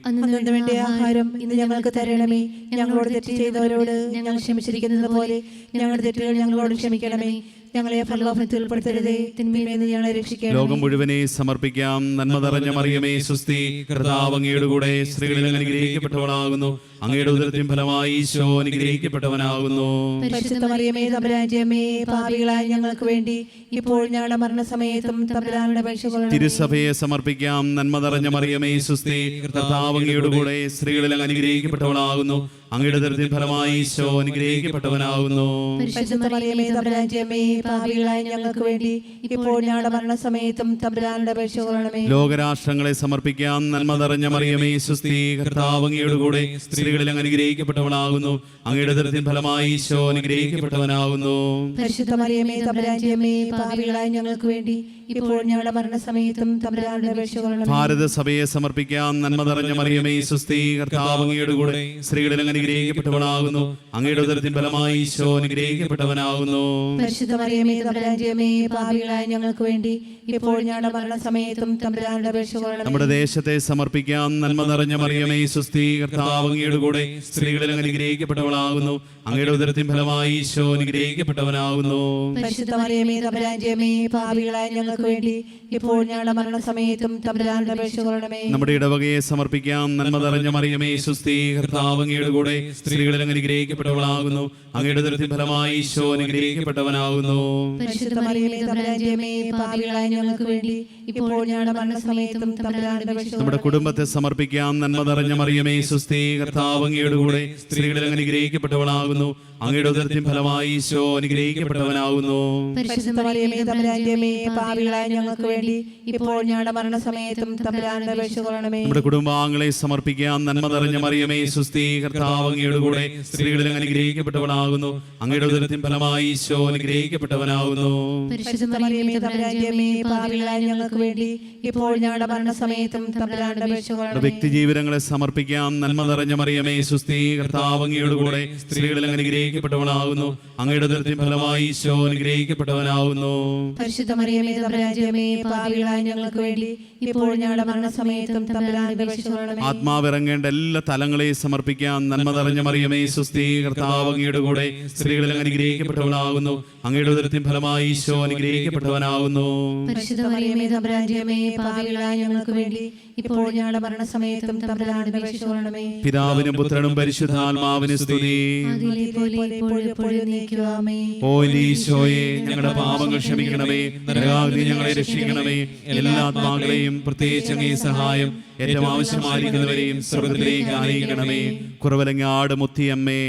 അന്നു വേണ്ട ആഹാരം ഇന്ന് ഞങ്ങൾക്ക് തരണമേ. ഞങ്ങളോട് തെറ്റ് ചെയ്തവരോട് ഞങ്ങൾ ക്ഷമിച്ചിരിക്കുന്നത് പോലെ ഞങ്ങളുടെ തെറ്റുകൾ ഞങ്ങളോട് ക്ഷമിക്കണമേ. ഞങ്ങളെ പ്രലോഭനത്തിൽ ഉൾപ്പെടുത്തരുതേ, തിന്മയിൽ നിന്ന് ഞങ്ങളെ രക്ഷിക്കണമേ. ലോകം മുഴുവനെ സമർപ്പിക്കാം. നന്മ നിറഞ്ഞ മറിയമേ സുസ്ഥി, കർത്താവ് അങ്ങയുടെ കൂടെ സ്ത്രീകളിൽ അനുഗ്രഹിക്കപ്പെട്ടവളാകുന്നു. അങ്ങയുടെ ഉദരത്തിൻ ഫലമായി ഈശോ അനുഗ്രഹിക്കപ്പെട്ടവനാകുന്നു. പരിശുദ്ധ മറിയമേ തമ്പുരാന്റെ അമ്മേ, പാപികളായ ഞങ്ങൾക്ക് വേണ്ടി ഇപ്പോൾ ഞങ്ങളുടെ മരണസമയത്തും തമ്പുരാനോട് അപേക്ഷിച്ചുകൊള്ളണമേ. തിരുസഭയെ സമർപ്പിക്കാം. നന്മ നിറഞ്ഞ മറിയമേ സുസ്ഥി, കർത്താവ് അങ്ങയുടെ കൂടെ സ്ത്രീകളിൽ അനുഗ്രഹിക്കപ്പെട്ടവളാകുന്നു. അങ്ങയുടെ ഉദരത്തിൻ ഫലമായി ഈശോ അനുഗ്രഹിക്കപ്പെട്ടവനാകുന്നു. പരിശുദ്ധ മറിയമേ തമ്പുരാന്റെ അമ്മേ, പാപികളായ ഞങ്ങൾക്ക് വേണ്ടി ഇപ്പോൾ ഞങ്ങളുടെ മരണസമയത്തും തമ്പുരാനോട് അപേക്ഷിച്ചുകൊള്ളണമേ. ലോകരാഷ്ട്രങ്ങളെ സമർപ്പിക്കാം. നന്മ നിറഞ്ഞ മറിയമേ സുസ്ഥി, കർത്താവ് അങ്ങയുടെ കൂടെ സ്ത്രീകളിൽ അനുഗ്രഹിക്കപ്പെട്ടവളാകുന്നു. അങ്ങയുടെ ഉദരത്തിൻ ഫലമായി ഈശോ അനുഗ്രഹിക്കപ്പെട്ടവനാകുന്നു. പരിശുദ്ധ മറിയമേ തമ്പുരാന്റെ അമ്മേ, പാപികളായ ഞങ്ങൾക്ക് വേണ്ടി ഇപ്പോൾ ഞങ്ങളുടെ മരണസമയത്തും തമ്പുരാനോട് അപേക്ഷിച്ചുകൊള്ളണമേ. ഭാരത സഭയെ സമർപ്പിക്കാം. നന്മ നിറഞ്ഞ മറിയമേ സുസ്ഥി, കർത്താവ് അങ്ങയുടെ കൂടെ സ്ത്രീകളിൽ അനുഗ്രഹിക്കപ്പെട്ടവളാകുന്നു. അങ്ങയുടെ ഉദരത്തിൻ ഫലമായി ഈശോ അനുഗ്രഹിക്കപ്പെട്ടവനാകുന്നു. പരിശുദ്ധ മറിയമേ തമ്പുരാന്റെ അമ്മേ, പാപികളായ ഞങ്ങൾക്ക് വേണ്ടി ഇപ്പോൾ ഞങ്ങളുടെ മരണസമയത്തും തമ്പുരാനോട് അപേക്ഷിച്ചുകൊള്ളണമേ. നമ്മുടെ ദേശത്തെ സമർപ്പിക്കാം. നന്മ നിറഞ്ഞ മറിയമേ സുസ്ഥി, കർത്താവ് അങ്ങയുടെ കൂടെ സ്ത്രീകളിൽ അനുഗ്രഹിക്കപ്പെട്ടവളാകുന്നു. അങ്ങയുടെ ഉദരത്തിൻ ഫലമായി ഈശോ അനുഗ്രഹിക്കപ്പെട്ടവനാകുന്നു. പരിശുദ്ധ മറിയമേ തമ്പുരാന്റെ അമ്മേ, പാപികളായ ഞങ്ങൾക്ക് വേണ്ടി ഇപ്പോൾ ഞങ്ങളുടെ മരണസമയത്തും തമ്പുരാനോട് അപേക്ഷിച്ചുകൊള്ളണമേ. നമ്മുടെ ഇടവകയെ സമർപ്പിക്കാം. നന്മ നിറഞ്ഞ മറിയമേ സുസ്ഥി, കർത്താവ് അങ്ങയുടെ കൂടെ സ്ത്രീകളിൽ അനുഗ്രഹിക്കപ്പെട്ടവളാകുന്നു. അങ്ങയുടെ ഉദരത്തിൻ ഫലമായി ഈശോ അനുഗ്രഹിക്കപ്പെട്ടവനാകുന്നു. പരിശുദ്ധ മറിയമേ തമ്പുരാന്റെ അമ്മേ, പാപികളായ ഞങ്ങൾക്ക് വേണ്ടി ഇപ്പോൾ ഞങ്ങളുടെ മരണസമയത്തും തമ്പുരാനോട് അപേക്ഷിച്ചുകൊള്ളണമേ. നമ്മുടെ കുടുംബത്തെ സമർപ്പിക്കാം. നന്മ നിറഞ്ഞ മറിയമേ സുസ്ഥി, കർത്താവ് അങ്ങയുടെ കൂടെ സ്ത്രീകളിൽ അനുഗ്രഹിക്കപ്പെട്ടവളാകുന്നു. അങ്ങയുടെ ഉദരത്തിൻ ഫലമായി ഈശോ അനുഗ്രഹിക്കപ്പെട്ടവനാകുന്നു. പരിശുദ്ധ മറിയമേ തമ്പുരാന്റെ അമ്മേ, പാപികളായ ഞങ്ങൾക്ക് വേണ്ടി ഇപ്പോൾ ഞങ്ങളുടെ മരണസമയത്തും തമ്പുരാനോട് അപേക്ഷിച്ചുകൊള്ളണമേ. നമ്മുടെ കുടുംബാംഗങ്ങളെ സമർപ്പിക്കാം. നന്മ നിറഞ്ഞ മറിയമേ സുസ്ഥി, കർത്താവ് അങ്ങയുടെ കൂടെ സ്ത്രീകളിൽ അനുഗ്രഹിക്കപ്പെട്ടവളാകുന്നു. അങ്ങയുടെ ഉദരത്തിൻ ഫലമായി ഈശോ അനുഗ്രഹിക്കപ്പെട്ടവനാകുന്നു. പരിശുദ്ധ മറിയമേ തമ്പുരാന്റെ അമ്മേ, പാപികളായ ഞങ്ങൾക്ക് വേണ്ടി ഇപ്പോൾ ഞങ്ങളുടെ മരണസമയത്തും തമ്പുരാനോട് അപേക്ഷിച്ചുകൊള്ളണമേ. വ്യക്തി ജീവിതങ്ങളെ സമർപ്പിക്കാം. നന്മ നിറഞ്ഞ മറിയമേ സുസ്ഥി, കർത്താവ് അങ്ങയുടെ കൂടെ സ്ത്രീകളിൽ അനുഗ്രഹിക്കപ്പെട്ടവളാകുന്നു. അങ്ങയുടെ ഉദരത്തിൻ ഫലമായി ഈശോ അനുഗ്രഹിക്കപ്പെട്ടവനാകുന്നു. പരിശുദ്ധ മറിയമേ തമ്പുരാന്റെ അമ്മേ, പാപികളായ ഞങ്ങൾക്ക് വേണ്ടി ഇപ്പോൾ ഞങ്ങളുടെ മരണസമയത്തും തമ്പുരാനോട് അപേക്ഷിച്ചുകൊള്ളണമേ. ആത്മാവിറങ്ങേണ്ട എല്ലാ തലങ്ങളെയും സമർപ്പിക്കാം. നന്മ നിറഞ്ഞ മറിയമേ സുസ്ഥി, കർത്താവ് അങ്ങയുടെ കൂടെ സ്ത്രീകളിൽ അനുഗ്രഹിക്കപ്പെട്ടവളാകുന്നു. അങ്ങയുടെ ഉദരത്തിൻ ഫലമായി ഈശോ അനുഗ്രഹിക്കപ്പെട്ടവനാകുന്നു. പരിശുദ്ധ മറിയമേ തമ്പുരാന്റെ അമ്മേ, പാപികളായ ഞങ്ങൾക്ക് വേണ്ടി ഇപ്പോൾ ഞങ്ങളുടെ മരണസമയത്തും തമ്പുരാനോട് അപേക്ഷിച്ചുകൊള്ളണമേ. പിതാവിനും പുത്രനും പരിശുദ്ധാത്മാവിനും സ്തുതി. ആദിയിലെ പോലെ ഇപ്പോഴും എപ്പോഴും എന്നേക്കും ആമേൻ. ഓ ഈശോയെ, ഞങ്ങളുടെ പാപങ്ങൾ ക്ഷമിക്കണമേ, നരകാഗ്നി ഞങ്ങളെ രക്ഷിക്കണമേ. എല്ലാ ആത്മാക്കളെയും പ്രത്യേകിച്ച് അങ്ങേ സഹായം ഏറ്റവും ആവശ്യമായിരിക്കുന്നവരെയും സ്വർഗത്തിലേക്ക് ആനയിക്കണമേ. കുറവലങ്ങാട് മുത്തിയമ്മേ,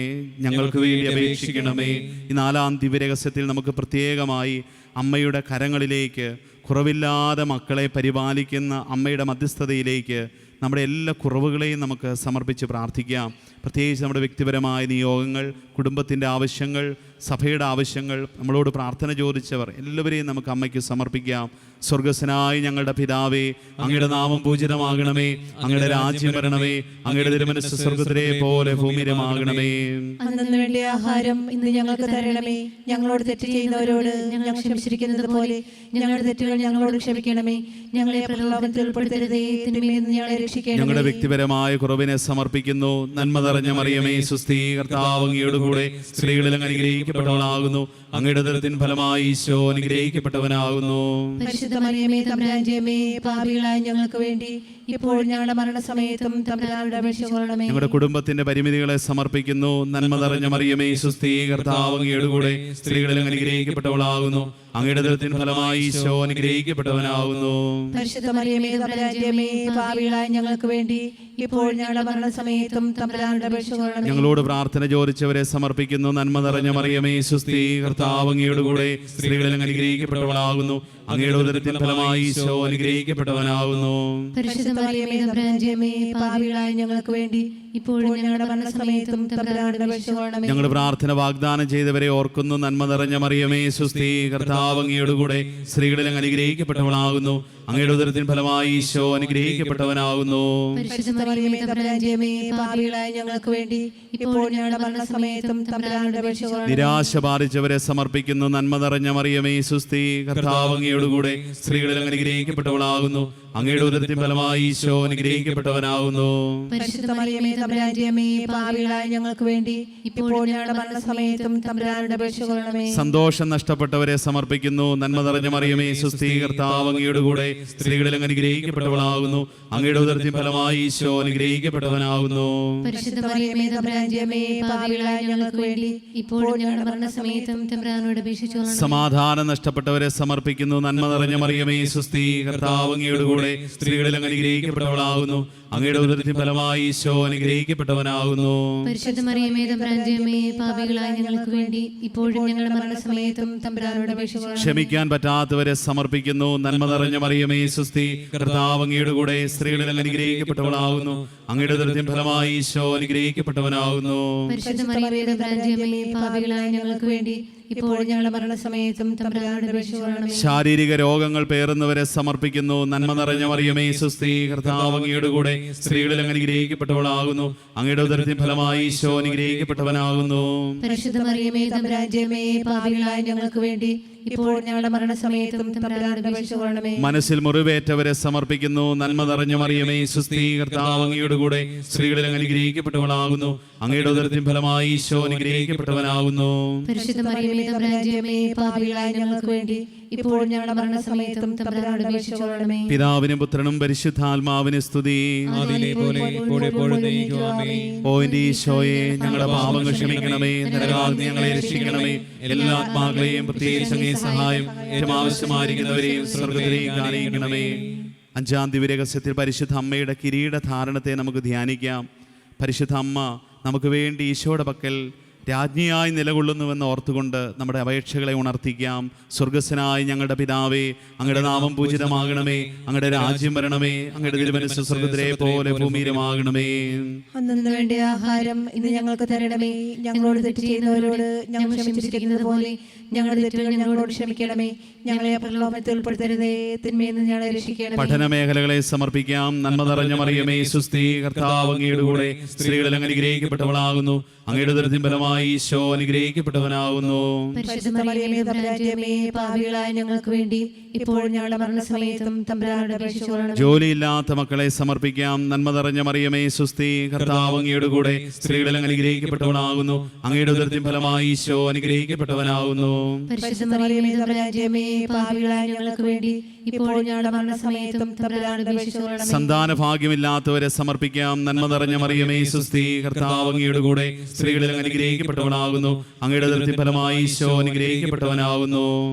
ഞങ്ങൾക്ക് വേണ്ടി അപേക്ഷിക്കണമേ. ഈ നാലാം ദിവ്യരഹസ്യത്തിൽ നമുക്ക് പ്രത്യേകമായി അമ്മയുടെ കരങ്ങളിലേക്ക്, കുറവില്ലാതെ മക്കളെ പരിപാലിക്കുന്ന അമ്മയുടെ മധ്യസ്ഥതയിലേക്ക് നമ്മുടെ എല്ലാ കുറവുകളെയും നമുക്ക് സമർപ്പിച്ച് പ്രാർത്ഥിക്കാം. പ്രത്യേകിച്ച് നമ്മുടെ വ്യക്തിപരമായ നിയോഗങ്ങൾ, കുടുംബത്തിൻ്റെ ആവശ്യങ്ങൾ, സഭയുടെ ആവശ്യങ്ങൾ, നമ്മളോട് പ്രാർത്ഥന ചോദിച്ചവർ എല്ലാവരെയും നമുക്ക് അമ്മയ്ക്ക് സമർപ്പിക്കാം. സ്വർഗസ്വനായ ഞങ്ങളുടെ പിതാവേ, അങ്ങയുടെ നാമം പൂജിതമാകണമേ, അങ്ങയുടെ രാജ്യം വരണമേ, അങ്ങയുടെ തിരുമനസ്സ് സ്വർഗത്തിലെ പോലെ ഭൂമിയിലുമാകണമേ. അന്നു വേണ്ട ആഹാരം ഇന്ന് ഞങ്ങൾക്ക് തരണമേ. ഞങ്ങളോട് തെറ്റ് ചെയ്യുന്നവരോട് ഞങ്ങൾ ക്ഷമിച്ചിരിക്കുന്നത് പോലെ ഞങ്ങളുടെ തെറ്റുകൾ ഞങ്ങളോട് ക്ഷമിക്കണമേ. ഞങ്ങളെ പ്രലോഭനത്തിൽ ഉൾപ്പെടുത്തരുതേ, തിന്മയിൽ നിന്ന് ഞങ്ങളെ രക്ഷിക്കണമേ. ഞങ്ങളുടെ വ്യക്തിപരമായ കുറവിനെ സമർപ്പിക്കുന്നു. നന്മ നിറഞ്ഞ മറിയമേ സുസ്ഥി, കർത്താവ് അങ്ങയുടെ കൂടെ സ്ത്രീകളിൽ അനുഗ്രഹിക്കപ്പെട്ടവളാകുന്നു. അനുഗ്രഹിക്കപ്പെട്ടവളാകുന്നു. അങ്ങയുടെ ഉദരത്തിൻ ഫലമായി ഈശോ അനുഗ്രഹിക്കപ്പെട്ടവനാകുന്നു. പരിശുദ്ധ മറിയമേ തമ്പുരാന്റെ അമ്മേ, പാപികളായ ഞങ്ങൾക്ക് വേണ്ടി ഇപ്പോൾ ഞങ്ങളുടെ മരണസമയത്തും തമ്പുരാനോട് അപേക്ഷിച്ചുകൊള്ളണമേ. ഞങ്ങളുടെ കുടുംബത്തിന്റെ പരിമിതികളെ സമർപ്പിക്കുന്നു. നന്മ നിറഞ്ഞ മറിയമേ, സുസ്ഥീ, കർത്താവ് അങ്ങയുടെ കൂടെ സ്ത്രീകളിൽ അനുഗ്രഹിക്കപ്പെട്ടവളാകുന്നു. അങ്ങയുടെ ഉദരത്തിൻ ഫലമായി ഈശോ അനുഗ്രഹിക്കപ്പെട്ടവനാകുന്നു. പരിശുദ്ധ മറിയമേ തമ്പുരാന്റെ അമ്മേ, പാപികളായ ഞങ്ങൾക്ക് വേണ്ടി ഇപ്പോൾ ഞങ്ങളുടെ മരണസമയത്തും തമ്പുരാനോട് അപേക്ഷിച്ചുകൊള്ളണമേ. ഞങ്ങളോട് പ്രാർത്ഥന ചോദിച്ചവരെ സമർപ്പിക്കുന്നു. നന്മ നിറഞ്ഞ മറിയമേ, സുസ്ഥീ, കർത്താവ് അങ്ങയുടെ കൂടെ സ്ത്രീകളിൽ അനുഗ്രഹിക്കപ്പെട്ടവളാകുന്നു. അങ്ങയുടെ ഉദരത്തിൻ ഫലമായി ഈശോ അനുഗ്രഹിക്കപ്പെട്ടവനാകുന്നു. പരിശുദ്ധ മറിയമേ തമ്പുരാന്റെ അമ്മേ, പാപികളായ ഞങ്ങൾക്ക് വേണ്ടി ഇപ്പോൾ ഞങ്ങളുടെ മരണസമയത്തും തമ്പുരാനോട് അപേക്ഷിച്ചുകൊള്ളണമേ. ഞങ്ങളുടെ പ്രാർത്ഥന വാഗ്ദാനം ചെയ്തവരെ ഓർക്കുന്നു. നന്മ നിറഞ്ഞ മറിയമേ, സുസ്ഥീ, കർത്താവ് അങ്ങയുടെ കൂടെ സ്ത്രീകളിൽ അനുഗ്രഹിക്കപ്പെട്ടവളാകുന്നു. അങ്ങയുടെ ഉദരത്തിൻ ഫലമായി ഈശോ അനുഗ്രഹിക്കപ്പെട്ടവനാകുന്നു. പരിശുദ്ധ മറിയമേ തമ്പുരാന്റെ അമ്മേ, പാപികളായ ഞങ്ങൾക്ക് വേണ്ടി ഇപ്പോൾ ഞങ്ങളുടെ മരണസമയത്തും തമ്പുരാനോട് അപേക്ഷിച്ചുകൊള്ളണമേ. നിരാശ ബാധിച്ചവരെ സമർപ്പിക്കുന്നു. നന്മ നിറഞ്ഞ മറിയമേ, സുസ്ഥീ, കർത്താവ് അങ്ങയുടെ കൂടെ സ്ത്രീകളിൽ അനുഗ്രഹിക്കപ്പെട്ടവളാകുന്നു. അങ്ങയുടെ ഉദരത്തിൻ ഫലമായി ഈശോ അനുഗ്രഹിക്കപ്പെട്ടവനാകുന്നു. പരിശുദ്ധ മറിയമേ തമ്പുരാന്റെ അമ്മേ, പാപികളായ ഞങ്ങൾക്ക് വേണ്ടി ഇപ്പോൾ ഞങ്ങളുടെ മരണസമയത്തും തമ്പുരാനോട് അപേക്ഷിച്ചുകൊള്ളണമേ. സന്തോഷം നഷ്ടപ്പെട്ടവരെ സമർപ്പിക്കുന്നു. നന്മ നിറഞ്ഞ മറിയമേ, സുസ്ഥീ, കർത്താവ് അങ്ങയുടെ കൂടെ സ്ത്രീകളിൽ അനുഗ്രഹിക്കപ്പെട്ടവളാകുന്നു. അങ്ങയുടെ ഉദരത്തിൻ ഫലമായി ഈശോ അനുഗ്രഹിക്കപ്പെട്ടവനാകുന്നു. പരിശുദ്ധ മറിയമേ തമ്പുരാന്റെ അമ്മേ, പാപികളായ ഞങ്ങൾക്ക് വേണ്ടി ഇപ്പോൾ ഞങ്ങളുടെ മരണസമയത്തും തമ്പുരാനോട് അപേക്ഷിച്ചുകൊള്ളണമേ. സമാധാനം നഷ്ടപ്പെട്ടവരെ സമർപ്പിക്കുന്നു. നന്മ നിറഞ്ഞ മറിയമേ, സുസ്ഥീ, കർത്താവ് അങ്ങയുടെ കൂടെ സ്ത്രീകളിൽ അനുഗ്രഹിക്കപ്പെട്ടവളാകുന്നു. അങ്ങയുടെ ഉദരത്തിൻ ഫലമായി ഈശോ അനുഗ്രഹിക്കപ്പെട്ടവനാകുന്നു. പരിശുദ്ധ മറിയമേ തമ്പുരാന്റെ അമ്മേ, പാപികളായ ഞങ്ങൾക്ക് വേണ്ടി ഇപ്പോഴും ഞങ്ങളുടെ മരണസമയത്തും തമ്പുരാനോട് അപേക്ഷിച്ചുകൊള്ളണമേ. ക്ഷമിക്കാൻ പറ്റാത്തവരെ സമർപ്പിക്കുന്നു. നന്മ നിറഞ്ഞ മറിയമേ, സുസ്ഥീ, കർത്താവ് അങ്ങയുടെ കൂടെ സ്ത്രീകളിൽ അനുഗ്രഹിക്കപ്പെട്ടവളാകുന്നു. അങ്ങയുടെ ഉദരത്തിൻ ഫലമായി ഈശോ അനുഗ്രഹിക്കപ്പെട്ടവനാകുന്നു. പരിശുദ്ധ മറിയമേ തമ്പുരാന്റെ അമ്മേ, പാപികളായ ഞങ്ങൾക്ക് വേണ്ടി ഇപ്പോൾ ഞങ്ങളുടെ മരണസമയത്തും തമ്പുരാനോട് അപേക്ഷിച്ചുകൊള്ളണമേ. ശാരീരിക രോഗങ്ങൾ പേറുന്നവരെ സമർപ്പിക്കുന്നു. നന്മ നിറഞ്ഞ മറിയമേ, സുസ്ഥീ, കർത്താവ് അങ്ങയുടെ കൂടെ സ്ത്രീകളിൽ അനുഗ്രഹിക്കപ്പെട്ടവളാകുന്നു. അങ്ങയുടെ ഉദരത്തിൻ ഫലമായി ഈശോ അനുഗ്രഹിക്കപ്പെട്ടവനാകുന്നു. പരിശുദ്ധ മറിയമേ തമ്പുരാന്റെ അമ്മേ, പാപികളായ ഞങ്ങൾക്ക് വേണ്ടി ഇപ്പോൾ ഞങ്ങളുടെ മരണസമയത്തും തമ്പുരാനോട് അപേക്ഷിച്ചുകൊള്ളണമേ. മനസ്സിൽ മുറിവേറ്റവരെ സമർപ്പിക്കുന്നു. നന്മ നിറഞ്ഞ മറിയമേ, സുസ്ഥീ, കർത്താവ് അങ്ങയുടെ കൂടെ സ്ത്രീകളിൽ അനുഗ്രഹിക്കപ്പെട്ടവളാകുന്നു. അങ്ങയുടെ ഉദരത്തിൻ ഫലമായി ഈശോ അനുഗ്രഹിക്കപ്പെട്ടവനാകുന്നു. പരിശുദ്ധ മറിയമേ തമ്പുരാന്റെ അമ്മേ, പാപികളായ ഞങ്ങൾക്ക് വേണ്ടി ഇപ്പോൾ ഞങ്ങളുടെ മരണസമയത്തും തമ്പുരാനോട് അപേക്ഷിച്ചുകൊള്ളണമേ. പിതാവിനും പുത്രനും പരിശുദ്ധാത്മാവിനും സ്തുതി. ആദിയിലെ പോലെ ഇപ്പോഴെപ്പോഴും എന്നേക്കും ആമേൻ. ഓ എന്റെ ഈശോയെ, ഞങ്ങളുടെ പാപങ്ങൾ ക്ഷമിക്കണമേ. നരകാഗ്നി ഞങ്ങളെ രക്ഷിക്കണമേ. എല്ലാ ആത്മാക്കളെയും പ്രത്യേകിച്ച് അങ്ങേ സഹായം ഏറ്റവും ആവശ്യമായിരിക്കുന്നവരെയും സ്വർഗ്ഗത്തിലേക്ക് ആനയിക്കണമേ. അഞ്ചാം ദിവ്യരഹസ്യത്തിൽ പരിശുദ്ധ അമ്മയുടെ കിരീടധാരണത്തെ നമുക്ക് ധ്യാനിക്കാം. പരിശുദ്ധ അമ്മ നമുക്ക് വേണ്ടി ഈശോയുടെ പക്കൽ രാജ്ഞിയായി നിലകൊള്ളുന്നുവെന്ന് ഓർത്തുകൊണ്ട് നമ്മുടെ അപേക്ഷകളെ ഉണർത്തിക്കാം. സ്വർഗസ്വനായ ഞങ്ങളുടെ പിതാവേ, അങ്ങയുടെ നാമം പൂജിതമാകണമേ. അങ്ങയുടെ രാജ്യം വരണമേ. അങ്ങയുടെ തിരുമനസ്സ് സ്വർഗ്ഗത്തിലെ പോലെ ഭൂമിയിലുമാകണമേ. അന്നു വേണ്ട ആഹാരം ഇന്ന് ഞങ്ങൾക്ക് തരണമേ. ഞങ്ങളോട് തെറ്റ് ചെയ്യുന്നവരോട് ഞങ്ങൾ ക്ഷമിച്ചിരിക്കുന്നത് പോലെ ഞങ്ങളുടെ തെറ്റുകൾ ഞങ്ങളോട് ക്ഷമിക്കണമേ. ഞങ്ങളെ പ്രലോഭനത്തിൽ ഉൾപ്പെടുത്തരുതേ, തിന്മയിൽ നിന്ന് ഞങ്ങളെ രക്ഷിക്കണമേ. പഠന മേഖലകളെ സമർപ്പിക്കാം. നന്മ നിറഞ്ഞ മറിയമേ, സുസ്ഥീ, കർത്താവ് അങ്ങയുടെ കൂടെ സ്ത്രീകളിൽ അനുഗ്രഹിക്കപ്പെട്ടവളാകുന്നു. അങ്ങയുടെ ഉദരത്തിൻ ഫലമായി ഈശോ അനുഗ്രഹിക്കപ്പെട്ടവനാകുന്നു. പരിശുദ്ധ മറിയമേ തമ്പുരാന്റെ അമ്മേ, പാപികളായ ഞങ്ങൾക്ക് വേണ്ടി ഇപ്പോൾ ഞങ്ങളുടെ മരണസമയത്തും തമ്പുരാനോട് അപേക്ഷിച്ചുകൊള്ളണമേ. ജോലിയില്ലാത്ത മക്കളെ സമർപ്പിക്കാം. നന്മ നിറഞ്ഞ മറിയമേ, സുസ്ഥീ, കർത്താവ് അങ്ങയുടെ കൂടെ സ്ത്രീകളിൽ അനുഗ്രഹിക്കപ്പെട്ടവളാകുന്നു. അങ്ങയുടെ ഉദരത്തിൻ ഫലമായി ഈശോ അനുഗ്രഹിക്കപ്പെട്ടവനാകുന്നു. പരിശുദ്ധ മറിയമേ തമ്പുരാന്റെ അമ്മേ, പാപികളായ ഞങ്ങൾക്ക് വേണ്ടി ഇപ്പോൾ ഞങ്ങളുടെ മരണസമയത്തും തമ്പുരാനോട് അപേക്ഷിച്ചുകൊള്ളണമേ. സന്താന ഭാഗ്യമില്ലാത്തവരെ സമർപ്പിക്കാം. നന്മ നിറഞ്ഞ മറിയമേ, സുസ്ഥീ, കർത്താവ് അങ്ങയുടെ കൂടെ സ്ത്രീകളിൽ അനുഗ്രഹിക്കപ്പെട്ടവളാകുന്നു. അങ്ങയുടെ ഉദരത്തിൻ ഫലമായി ഈശോ അനുഗ്രഹിക്കപ്പെട്ടവനാകുന്നു.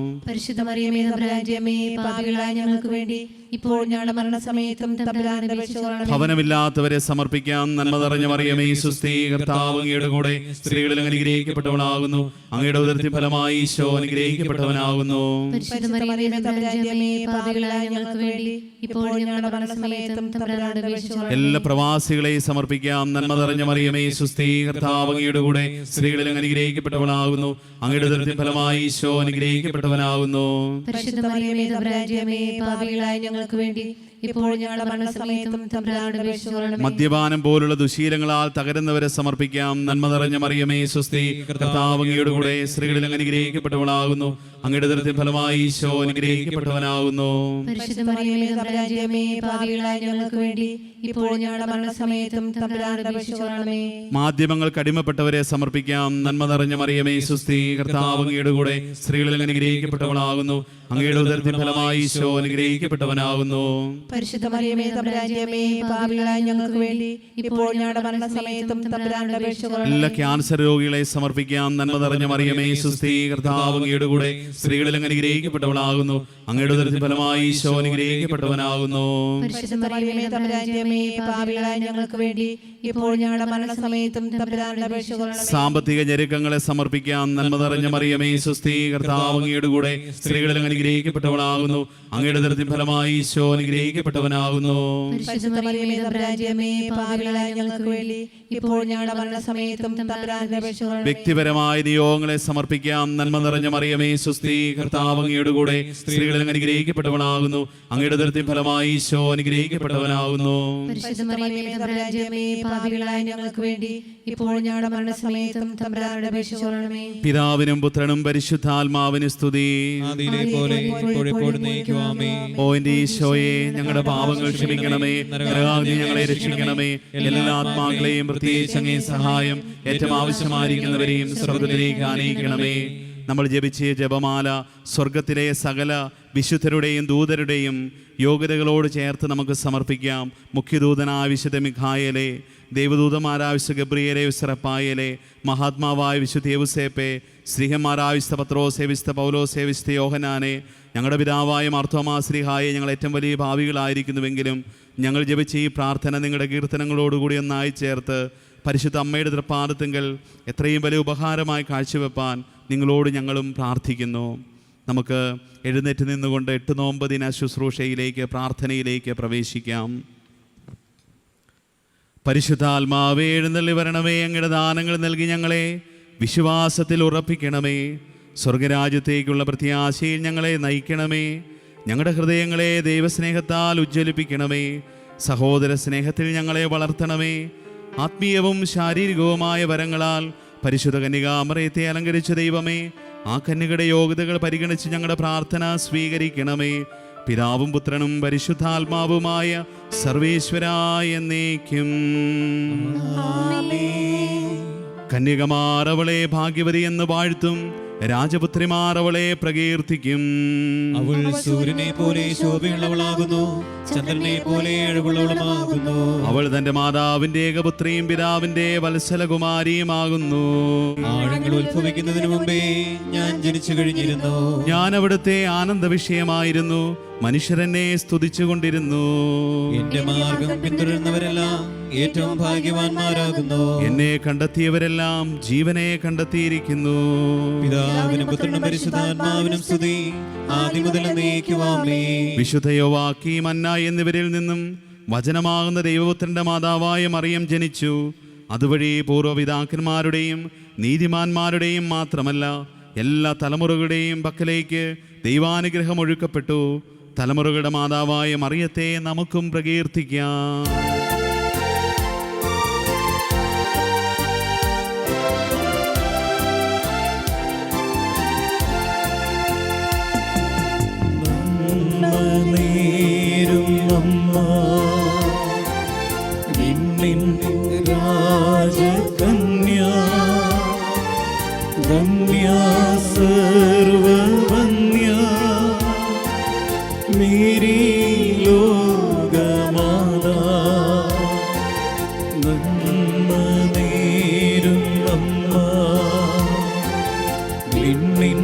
പരിശുദ്ധ മറിയമേ തമ്പുരാന്റെ അമ്മേ, പാപികളായ ഞങ്ങൾക്ക് വേണ്ടി ഇപ്പോൾ ഞങ്ങളുടെ മരണസമയത്തും തമ്പുരാനോട് അപേക്ഷിച്ചുകൊള്ളണമേ. ഭവനമില്ലാത്തവരെ സമർപ്പിക്കാം. നന്മ നിറഞ്ഞ മറിയമേ, സുസ്ഥീ, കർത്താവ് അങ്ങയുടെ കൂടെ സ്ത്രീകളിൽ അനുഗ്രഹിക്കപ്പെട്ടവളാകുന്നു. അങ്ങയുടെ ഉദരത്തിൻ ഫലമായി ഈശോ അനുഗ്രഹിക്കപ്പെട്ടവനാകുന്നു. പരിശുദ്ധ മറിയമേ തമ്പുരാന്റെ അമ്മേ, പാപികളായ ഞങ്ങൾക്ക് വേണ്ടി ഇപ്പോൾ ഞങ്ങളുടെ മരണസമയത്തും തമ്പുരാനോട് അപേക്ഷിച്ചുകൊള്ളണമേ. എല്ലാ പ്രവാസികളെയും സമർപ്പിക്കാം. നന്മ നിറഞ്ഞ മറിയമേ, സുസ്ഥീ, കർത്താവ് അങ്ങയുടെ കൂടെ സ്ത്രീകളിൽ അനുഗ്രഹിക്കപ്പെട്ടവളാകുന്നു. അങ്ങയുടെ ഉദരത്തിൻ ഫലമായി ഈശോ അനുഗ്രഹിക്കപ്പെട്ടവനാകുന്നു. പരിശുദ്ധ മറിയമേ തമ്പുരാന്റെ അമ്മേ, പാപികളായ ഞങ്ങൾക്ക് വേണ്ടി ഇപ്പോൾ ഞങ്ങളുടെ മരണസമയത്തും തമ്പുരാനോട് അപേക്ഷിച്ചുകൊള്ളണമേ. മദ്യപാനം പോലുള്ള ദുശീലങ്ങളാൽ തകരുന്നവരെ സമർപ്പിക്കാം. നന്മ നിറഞ്ഞ മറിയമേ, സുസ്ഥീ, കർത്താവ് അങ്ങയുടെ കൂടെ സ്ത്രീകളിൽ അനുഗ്രഹിക്കപ്പെട്ടവളാകുന്നു. അങ്ങയുടെ ഉദരത്തിൻ ഫലമായി ഈശോ അനുഗ്രഹിക്കപ്പെട്ടവനാകുന്നു. പരിശുദ്ധ മറിയമേ തമ്പുരാന്റെ അമ്മേ, പാപികളായ ഞങ്ങൾക്ക് വേണ്ടി ഇപ്പോൾ ഞങ്ങളുടെ മരണസമയത്തും തമ്പുരാനോട് അപേക്ഷിച്ചുകൊള്ളണമേ. മാധ്യമങ്ങൾക്ക് അടിമപ്പെട്ടവരെ സമർപ്പിക്കാം. നന്മ നിറഞ്ഞ മറിയമേ സുസ്തി, കർത്താവ് അങ്ങയുടെ കൂടെ സ്ത്രീകളിൽ അനുഗ്രഹിക്കപ്പെട്ടവളാകുന്നു. അങ്ങയുടെ ഉദരത്തിൻ ഫലമായി ഈശോ അനുഗ്രഹിക്കപ്പെട്ടവനാകുന്നു. പരിശുദ്ധ മറിയമേ തമ്പുരാന്റെ അമ്മേ, പാപികളായ ഞങ്ങൾക്ക് വേണ്ടി ഇപ്പോൾ ഞങ്ങളുടെ മരണസമയത്തും തമ്പുരാനോട് അപേക്ഷിച്ചുകൊള്ളണമേ. എല്ലാ ക്യാൻസർ രോഗികളെ സമർപ്പിക്കാം. നന്മ നിറഞ്ഞ മറിയമേ സുസ്തി, കർത്താവ് അങ്ങയുടെ കൂടെ സ്ത്രീകളിൽ അനുഗ്രഹിക്കപ്പെട്ടവളാകുന്നു. അങ്ങയുടെ ഉദരത്തിൻ ഫലമായി ഈശോ അനുഗ്രഹിക്കപ്പെട്ടവനാകുന്നു. പരിശുദ്ധ മറിയമേ തമ്പുരാന്റെ അമ്മേ, പാപികളായ ഞങ്ങൾക്ക് വേണ്ടി ഇപ്പോൾ ഞങ്ങളുടെ മരണസമയത്തും തമ്പുരാനോട് അപേക്ഷിച്ചുകൊള്ളണമേ. സാമ്പത്തിക ഞെരുക്കങ്ങളെ സമർപ്പിക്കാം. നന്മ നിറഞ്ഞ മറിയമേ സുസ്തി, കർത്താവ് അങ്ങയുടെ കൂടെ സ്ത്രീകളിൽ അനുഗ്രഹിക്കപ്പെട്ടവളാകുന്നു. അങ്ങയുടെ ഉദരത്തിൻ ഫലമായി ഈശോ അനുഗ്രഹിക്കപ്പെട്ടവനാകുന്നു. പരിശുദ്ധ മറിയമേ തമ്പുരാന്റെ അമ്മേ, പാപികളായ ഞങ്ങൾക്ക് വേണ്ടി ഇപ്പോൾ ഞങ്ങളുടെ മരണസമയത്തും തമ്പുരാനോട് അപേക്ഷിച്ചുകൊള്ളണമേ. വ്യക്തിപരമായ നിയോഗങ്ങളെ സമർപ്പിക്കാം. നന്മ നിറഞ്ഞ മറിയമേ സുസ്തി, കർത്താവ് അങ്ങയുടെ കൂടെ സ്ത്രീകളിൽ അനുഗ്രഹിക്കപ്പെട്ടവളാകുന്നു. അങ്ങയുടെ ഉദരത്തിൻ ഫലമായി ഈശോ അനുഗ്രഹിക്കപ്പെട്ടവനാകുന്നു. പരിശുദ്ധ മറിയമേ തമ്പുരാന്റെ അമ്മേ, പാപികളായ ഞങ്ങൾക്ക് വേണ്ടി ഇപ്പോൾ ഞങ്ങളുടെ മരണസമയത്തും തമ്പുരാനോട് അപേക്ഷിച്ചുകൊള്ളണമേ. പിതാവിനും പുത്രനും പരിശുദ്ധാത്മാവിനും സ്തുതി. ആദിയിലെ പോലെ ഇപ്പോഴെപ്പോഴും നയിക്കും. ആമേൻ. ഓ എന്റെ ഈശോയെ, ഞങ്ങളുടെ പാപങ്ങൾ ക്ഷമിക്കണമേ, നരകാഗ്നി ഞങ്ങളെ രക്ഷിക്കണമേ. എല്ലാ ആത്മാക്കളെയും പ്രത്യേകിച്ച് അങ്ങേ സഹായം ഏറ്റവും ആവശ്യമായിരിക്കുന്നവരെയും സ്വർഗ്ഗത്തിലേക്ക് ആനയിക്കണമേ. നമ്മൾ ജപിച്ച ജപമാല സ്വർഗത്തിലെ സകല വിശുദ്ധരുടെയും ദൂതരുടെയും യോഗ്യതകളോട് ചേർത്ത് നമുക്ക് സമർപ്പിക്കാം. മുഖ്യദൂതനായ വിശുദ്ധ മിഖായേലെ, ദൈവദൂതന്മാരായ വിശുദ്ധ ഗബ്രിയേലെ, വിശുദ്ധ മഹാത്മാവായ വിശുദ്ധ യൗസേപ്പെ, ശ്രീഹന്മാരായ വിശുദ്ധ പത്രോസേ, വിശുദ്ധ പൗലോസേ, വിശുദ്ധ യോഹന്നാനെ, ഞങ്ങളുടെ പിതാവായ മാർത്തോമാ ശ്രീഹായെ, ഞങ്ങൾ ഏറ്റവും വലിയ ഭാവികളായിരിക്കുന്നുവെങ്കിലും ഞങ്ങൾ ജപിച്ച ഈ പ്രാർത്ഥന നിങ്ങളുടെ കീർത്തനങ്ങളോടുകൂടി ഒന്നായി ചേർത്ത് പരിശുദ്ധ അമ്മയുടെ തൃപ്പാദത്തിങ്കൽ എത്രയും വലിയ ഉപഹാരമായി കാഴ്ചവെപ്പാൻ നിങ്ങളോട് ഞങ്ങളും പ്രാർത്ഥിക്കുന്നു. നമുക്ക് എഴുന്നേറ്റ് നിന്നുകൊണ്ട് 8 നോമ്പ് ദിന ശുശ്രൂഷയിലേക്ക്, പ്രാർത്ഥനയിലേക്ക് പ്രവേശിക്കാം. പരിശുദ്ധാത്മാവേ എഴുന്നള്ളി വരണമേ. അങ്ങയുടെ ദാനങ്ങൾ നൽകി ഞങ്ങളെ വിശ്വാസത്തിൽ ഉറപ്പിക്കണമേ. സ്വർഗരാജ്യത്തേക്കുള്ള പ്രത്യാശയിൽ ഞങ്ങളെ നയിക്കണമേ. ഞങ്ങളുടെ ഹൃദയങ്ങളെ ദൈവസ്നേഹത്താൽ ഉജ്ജ്വലിപ്പിക്കണമേ. സഹോദര സ്നേഹത്തിൽ ഞങ്ങളെ വളർത്തണമേ. ആത്മീയവും ശാരീരികവുമായ വരങ്ങളാൽ പരിശുദ്ധ കന്യകാമറിയത്തെ അലങ്കരിച്ച ദൈവമേ, ആ കന്യകയുടെ യോഗ്യതകൾ പരിഗണിച്ച് ഞങ്ങളുടെ പ്രാർത്ഥന സ്വീകരിക്കണമേ. പിതാവും പുത്രനും പരിശുദ്ധാത്മാവുമായ സർവേശ്വരായ എന്നേക്കും. കന്യകമാർ അവളെ ഭാഗ്യവതി എന്ന് വാഴ്ത്തും, രാജപുത്രിമാർ അവളെ പ്രകീർത്തിക്കും. അവൾ സൂര്യനെ പോലെ ശോഭയുള്ളവളാകുന്നു, ചന്ദ്രനെ പോലെ അഴകുള്ളവളുമാകുന്നു. അവൾ തന്റെ മാതാവിന്റെ ഏകപുത്രിയും പിതാവിന്റെ വത്സലകുമാരിയുമാകുന്നു. ആഴങ്ങൾ ഉത്ഭവിക്കുന്നതിന് മുമ്പേ ഞാൻ ജനിച്ചു കഴിഞ്ഞിരുന്നു. ഞാൻ അവിടുത്തെ ആനന്ദ വിഷയമായിരുന്നു, മനുഷ്യരെന്നെ സ്തുതിച്ചുകൊണ്ടിരുന്നു. എന്റെ മാർഗം പിന്തുടരുന്നവരെല്ലാം ഏറ്റവും ഭാഗ്യവാന്മാരാകുന്നു. എന്നെ കണ്ടെത്തിയവരെല്ലാം ജീവനെ കണ്ടെത്തിയിരിക്കുന്നു. പിതാവിനും പുത്രനും പരിശുദ്ധാത്മാവിനും സ്തുതി, ആദ്യം മുതൽ എന്നേക്കും. ആമേൻ. വിശുദ്ധ യോവാക്കീം, അന്ന എന്നിവരിൽ നിന്നും വചനമാകുന്ന ദൈവപുത്രന്റെ മാതാവായ മറിയം ജനിച്ചു. അതുവഴി പൂർവ്വപിതാക്കന്മാരുടെയും നീതിമാന്മാരുടെയും മാത്രമല്ല എല്ലാ തലമുറകളുടെയും പക്കലേക്ക് ദൈവാനുഗ്രഹം ഒഴുക്കപ്പെട്ടു. തലമുറകളുടെ മാതാവായ മറിയത്തെ നമുക്കും പ്രകീർത്തിക്കാം. രാജകന്യാ സർവവന്യാ മേരി ലോകമാതാ, നന്മ നേരും അമ്മ, വിണ്ണിൻ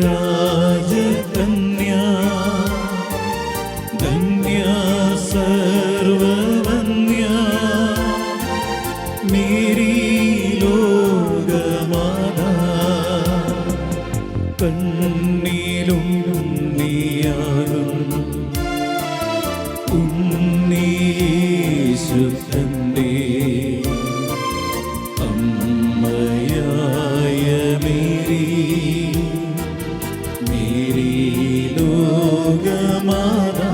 രാജകന്യാ ധന്യാ സർവവന്യാ മേരി ലോകമാതാ, കണ്ണിലും നീയാകും ഉണ്ണീശുദ്ധന്റെ അമ്മയായ മേരി, മേരി ലോകമാതാ,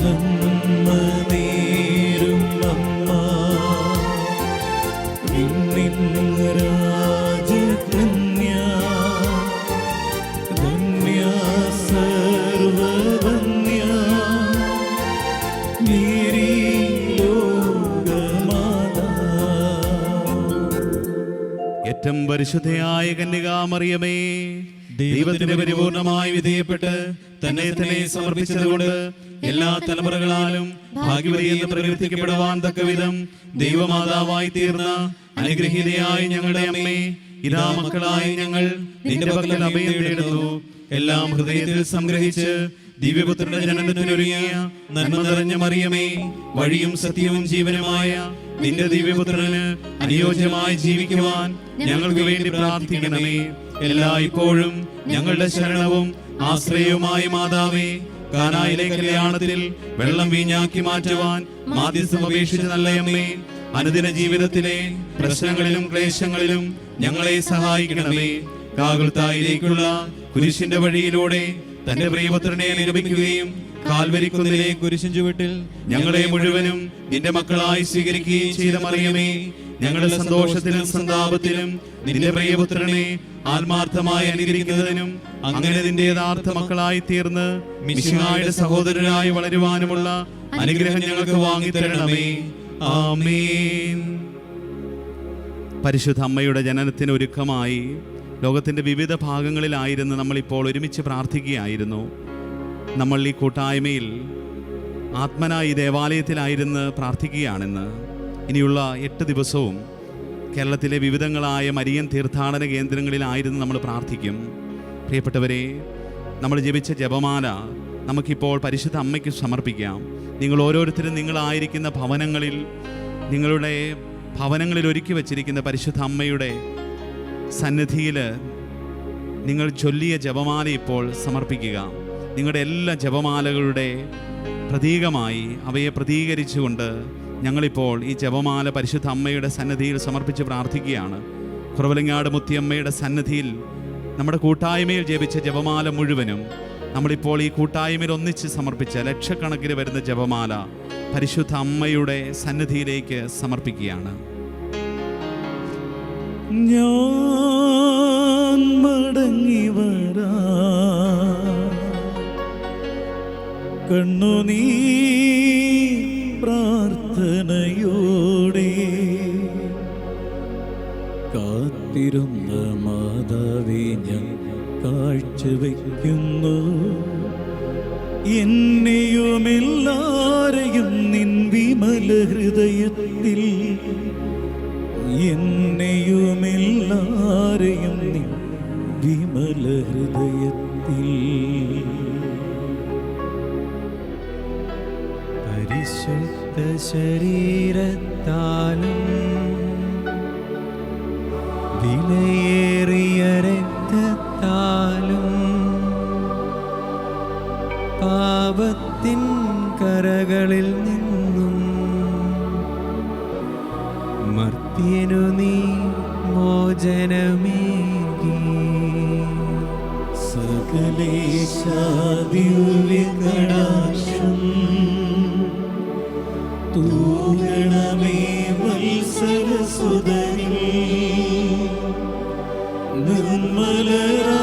നന്മ നേരും അമ്മ, വിണ്ണിൻ രാജകന്യാ ഏറ്റവും പരിശുദ്ധയായ കന്യകാമറിയമേ, ദൈവത്തിന് പരിപൂർണമായി വിധേയപ്പെട്ട് തന്നെ തന്നെ സമർപ്പിച്ചതുകൊണ്ട് എല്ലാ തലമുറകളാലും ഭാഗ്യവതിയെന്ന് പ്രകീർത്തിക്കപ്പെടുവാൻ തക്കവിധം ദൈവമാതാവായി തീർന്ന അനുഗ്രഹീതയായ ഞങ്ങളുടെ അമ്മേ, ഇതാ മക്കളായ ഞങ്ങൾ നിന്റെ പക്കൽ അഭയം തേടുന്നു. എല്ലാം ഹൃദയത്തിൽ സംഗ്രഹിച്ച് ദിവ്യപുത്രന്റെ ജനനത്തിനൊരുങ്ങിയ നന്മ നിറഞ്ഞ മറിയമേ, വഴിയും സത്യവും ജീവനുമായ നിന്റെ ദിവ്യപുത്രന് അനുയോജ്യമായി ജീവിക്കുവാൻ ഞങ്ങൾക്ക് വേണ്ടി പ്രാർത്ഥിക്കണമേ. എല്ലായ്പ്പോഴും ഞങ്ങളുടെ ശരണവും ആശ്രയവുമായ മാതാവേ, കാനായിലെ കല്യാണത്തിൽ വെള്ളം വീഞ്ഞാക്കി മാറ്റുവാൻ മാധ്യസ്ഥം അപേക്ഷിച്ച നല്ലയമ്മേ, അനുദിന ജീവിതത്തിലെ പ്രശ്നങ്ങളിലും ക്ലേശങ്ങളിലും ഞങ്ങളെ സഹായിക്കണമേ. കാകുൽത്തായിലേക്കുള്ള കുരിശിന്റെ വഴിയിലൂടെ തന്റെ പ്രിയപുത്രനെ അനുഗമിക്കുകയും കാൽവരിക്കുന്നിലെ കുരിശിൻ ചുവട്ടിൽ ഞങ്ങളെ മുഴുവനും നിന്റെ മക്കളായി സ്വീകരിക്കുകയും ചെയ്ത മറിയമേ, ഞങ്ങളുടെ സന്തോഷത്തിലും സന്താപത്തിലും നിന്റെ പ്രിയപുത്രനെ ആത്മാർത്ഥമായി അനുകരിക്കുന്നതിനും അങ്ങനെ നിന്റെ യഥാർത്ഥ മക്കളായി തീർന്ന് മിശിഹായുടെ സഹോദരനായി വളരുവാനുമുള്ള അനുഗ്രഹം ഞങ്ങൾക്ക് വാങ്ങിത്തരണമേ. ആമേൻ. പരിശുദ്ധ അമ്മയുടെ ജനനത്തിന് ഒരുക്കമായി ലോകത്തിൻ്റെ വിവിധ ഭാഗങ്ങളിലായിരുന്നു നമ്മളിപ്പോൾ ഒരുമിച്ച് പ്രാർത്ഥിക്കുകയായിരുന്നു. നമ്മൾ ഈ കൂട്ടായ്മയിൽ ആത്മന ഈ ദേവാലയത്തിലായിരുന്ന് പ്രാർത്ഥിക്കുകയാണെന്ന്. ഇനിയുള്ള 8 ദിവസവും കേരളത്തിലെ വിവിധങ്ങളായ മരിയൻ തീർത്ഥാടന കേന്ദ്രങ്ങളിലായിരുന്നു നമ്മൾ പ്രാർത്ഥിക്കും. പ്രിയപ്പെട്ടവരെ, നമ്മൾ ജപിച്ച ജപമാല നമുക്കിപ്പോൾ പരിശുദ്ധ അമ്മയ്ക്ക് സമർപ്പിക്കാം. നിങ്ങൾ ഓരോരുത്തരും നിങ്ങളായിരിക്കുന്ന ഭവനങ്ങളിൽ, നിങ്ങളുടെ ഭവനങ്ങളിൽ ഒരുക്കി വച്ചിരിക്കുന്ന പരിശുദ്ധ അമ്മയുടെ സന്നിധിയിൽ നിങ്ങൾ ചൊല്ലിയ ജപമാല ഇപ്പോൾ സമർപ്പിക്കുക. നിങ്ങളുടെ എല്ലാ ജപമാലകളുടെ പ്രതീകമായി അവയെ പ്രതീകരിച്ചുകൊണ്ട് ഞങ്ങളിപ്പോൾ ഈ ജപമാല പരിശുദ്ധ അമ്മയുടെ സന്നിധിയിൽ സമർപ്പിച്ച് പ്രാർത്ഥിക്കുകയാണ്. കുറവലങ്ങാട് മുത്തിയമ്മയുടെ സന്നിധിയിൽ നമ്മുടെ കൂട്ടായ്മയിൽ ജപിച്ച ജപമാല മുഴുവനും നമ്മളിപ്പോൾ ഈ കൂട്ടായ്മയിൽ ഒന്നിച്ച് സമർപ്പിച്ച ലക്ഷക്കണക്കിന് വരുന്ന ജപമാല പരിശുദ്ധ അമ്മയുടെ സന്നിധിയിലേക്ക് സമർപ്പിക്കുകയാണ്. ഞാൻ മടങ്ങി വരാ കണ്ണുനീ പ്രാർത്ഥനയോടെ കാത്തിരുന്ന മാതാവേ, ഞാൻ കാഴ്ചവെക്കുന്നു എന്നെയുമെല്ലാരെയും നിൻ വിമല ഹൃദയത്തിൽ, എന്നെയുമെല്ലാരെയും നിൻ വിമല ഹൃദയത്തിൽ. പരിശുദ്ധ ശരീരത്താലും വിലയേറിയ രക്തത്താലും പാപത്തിൻ കരകളിൽ നിന്നും മർത്യനു നീ മോചനമേകി. സകലേശാദിവ്യകടാക്ഷം തൂഗണമേ വത്സലസുതനേ, നിർമ്മലരാ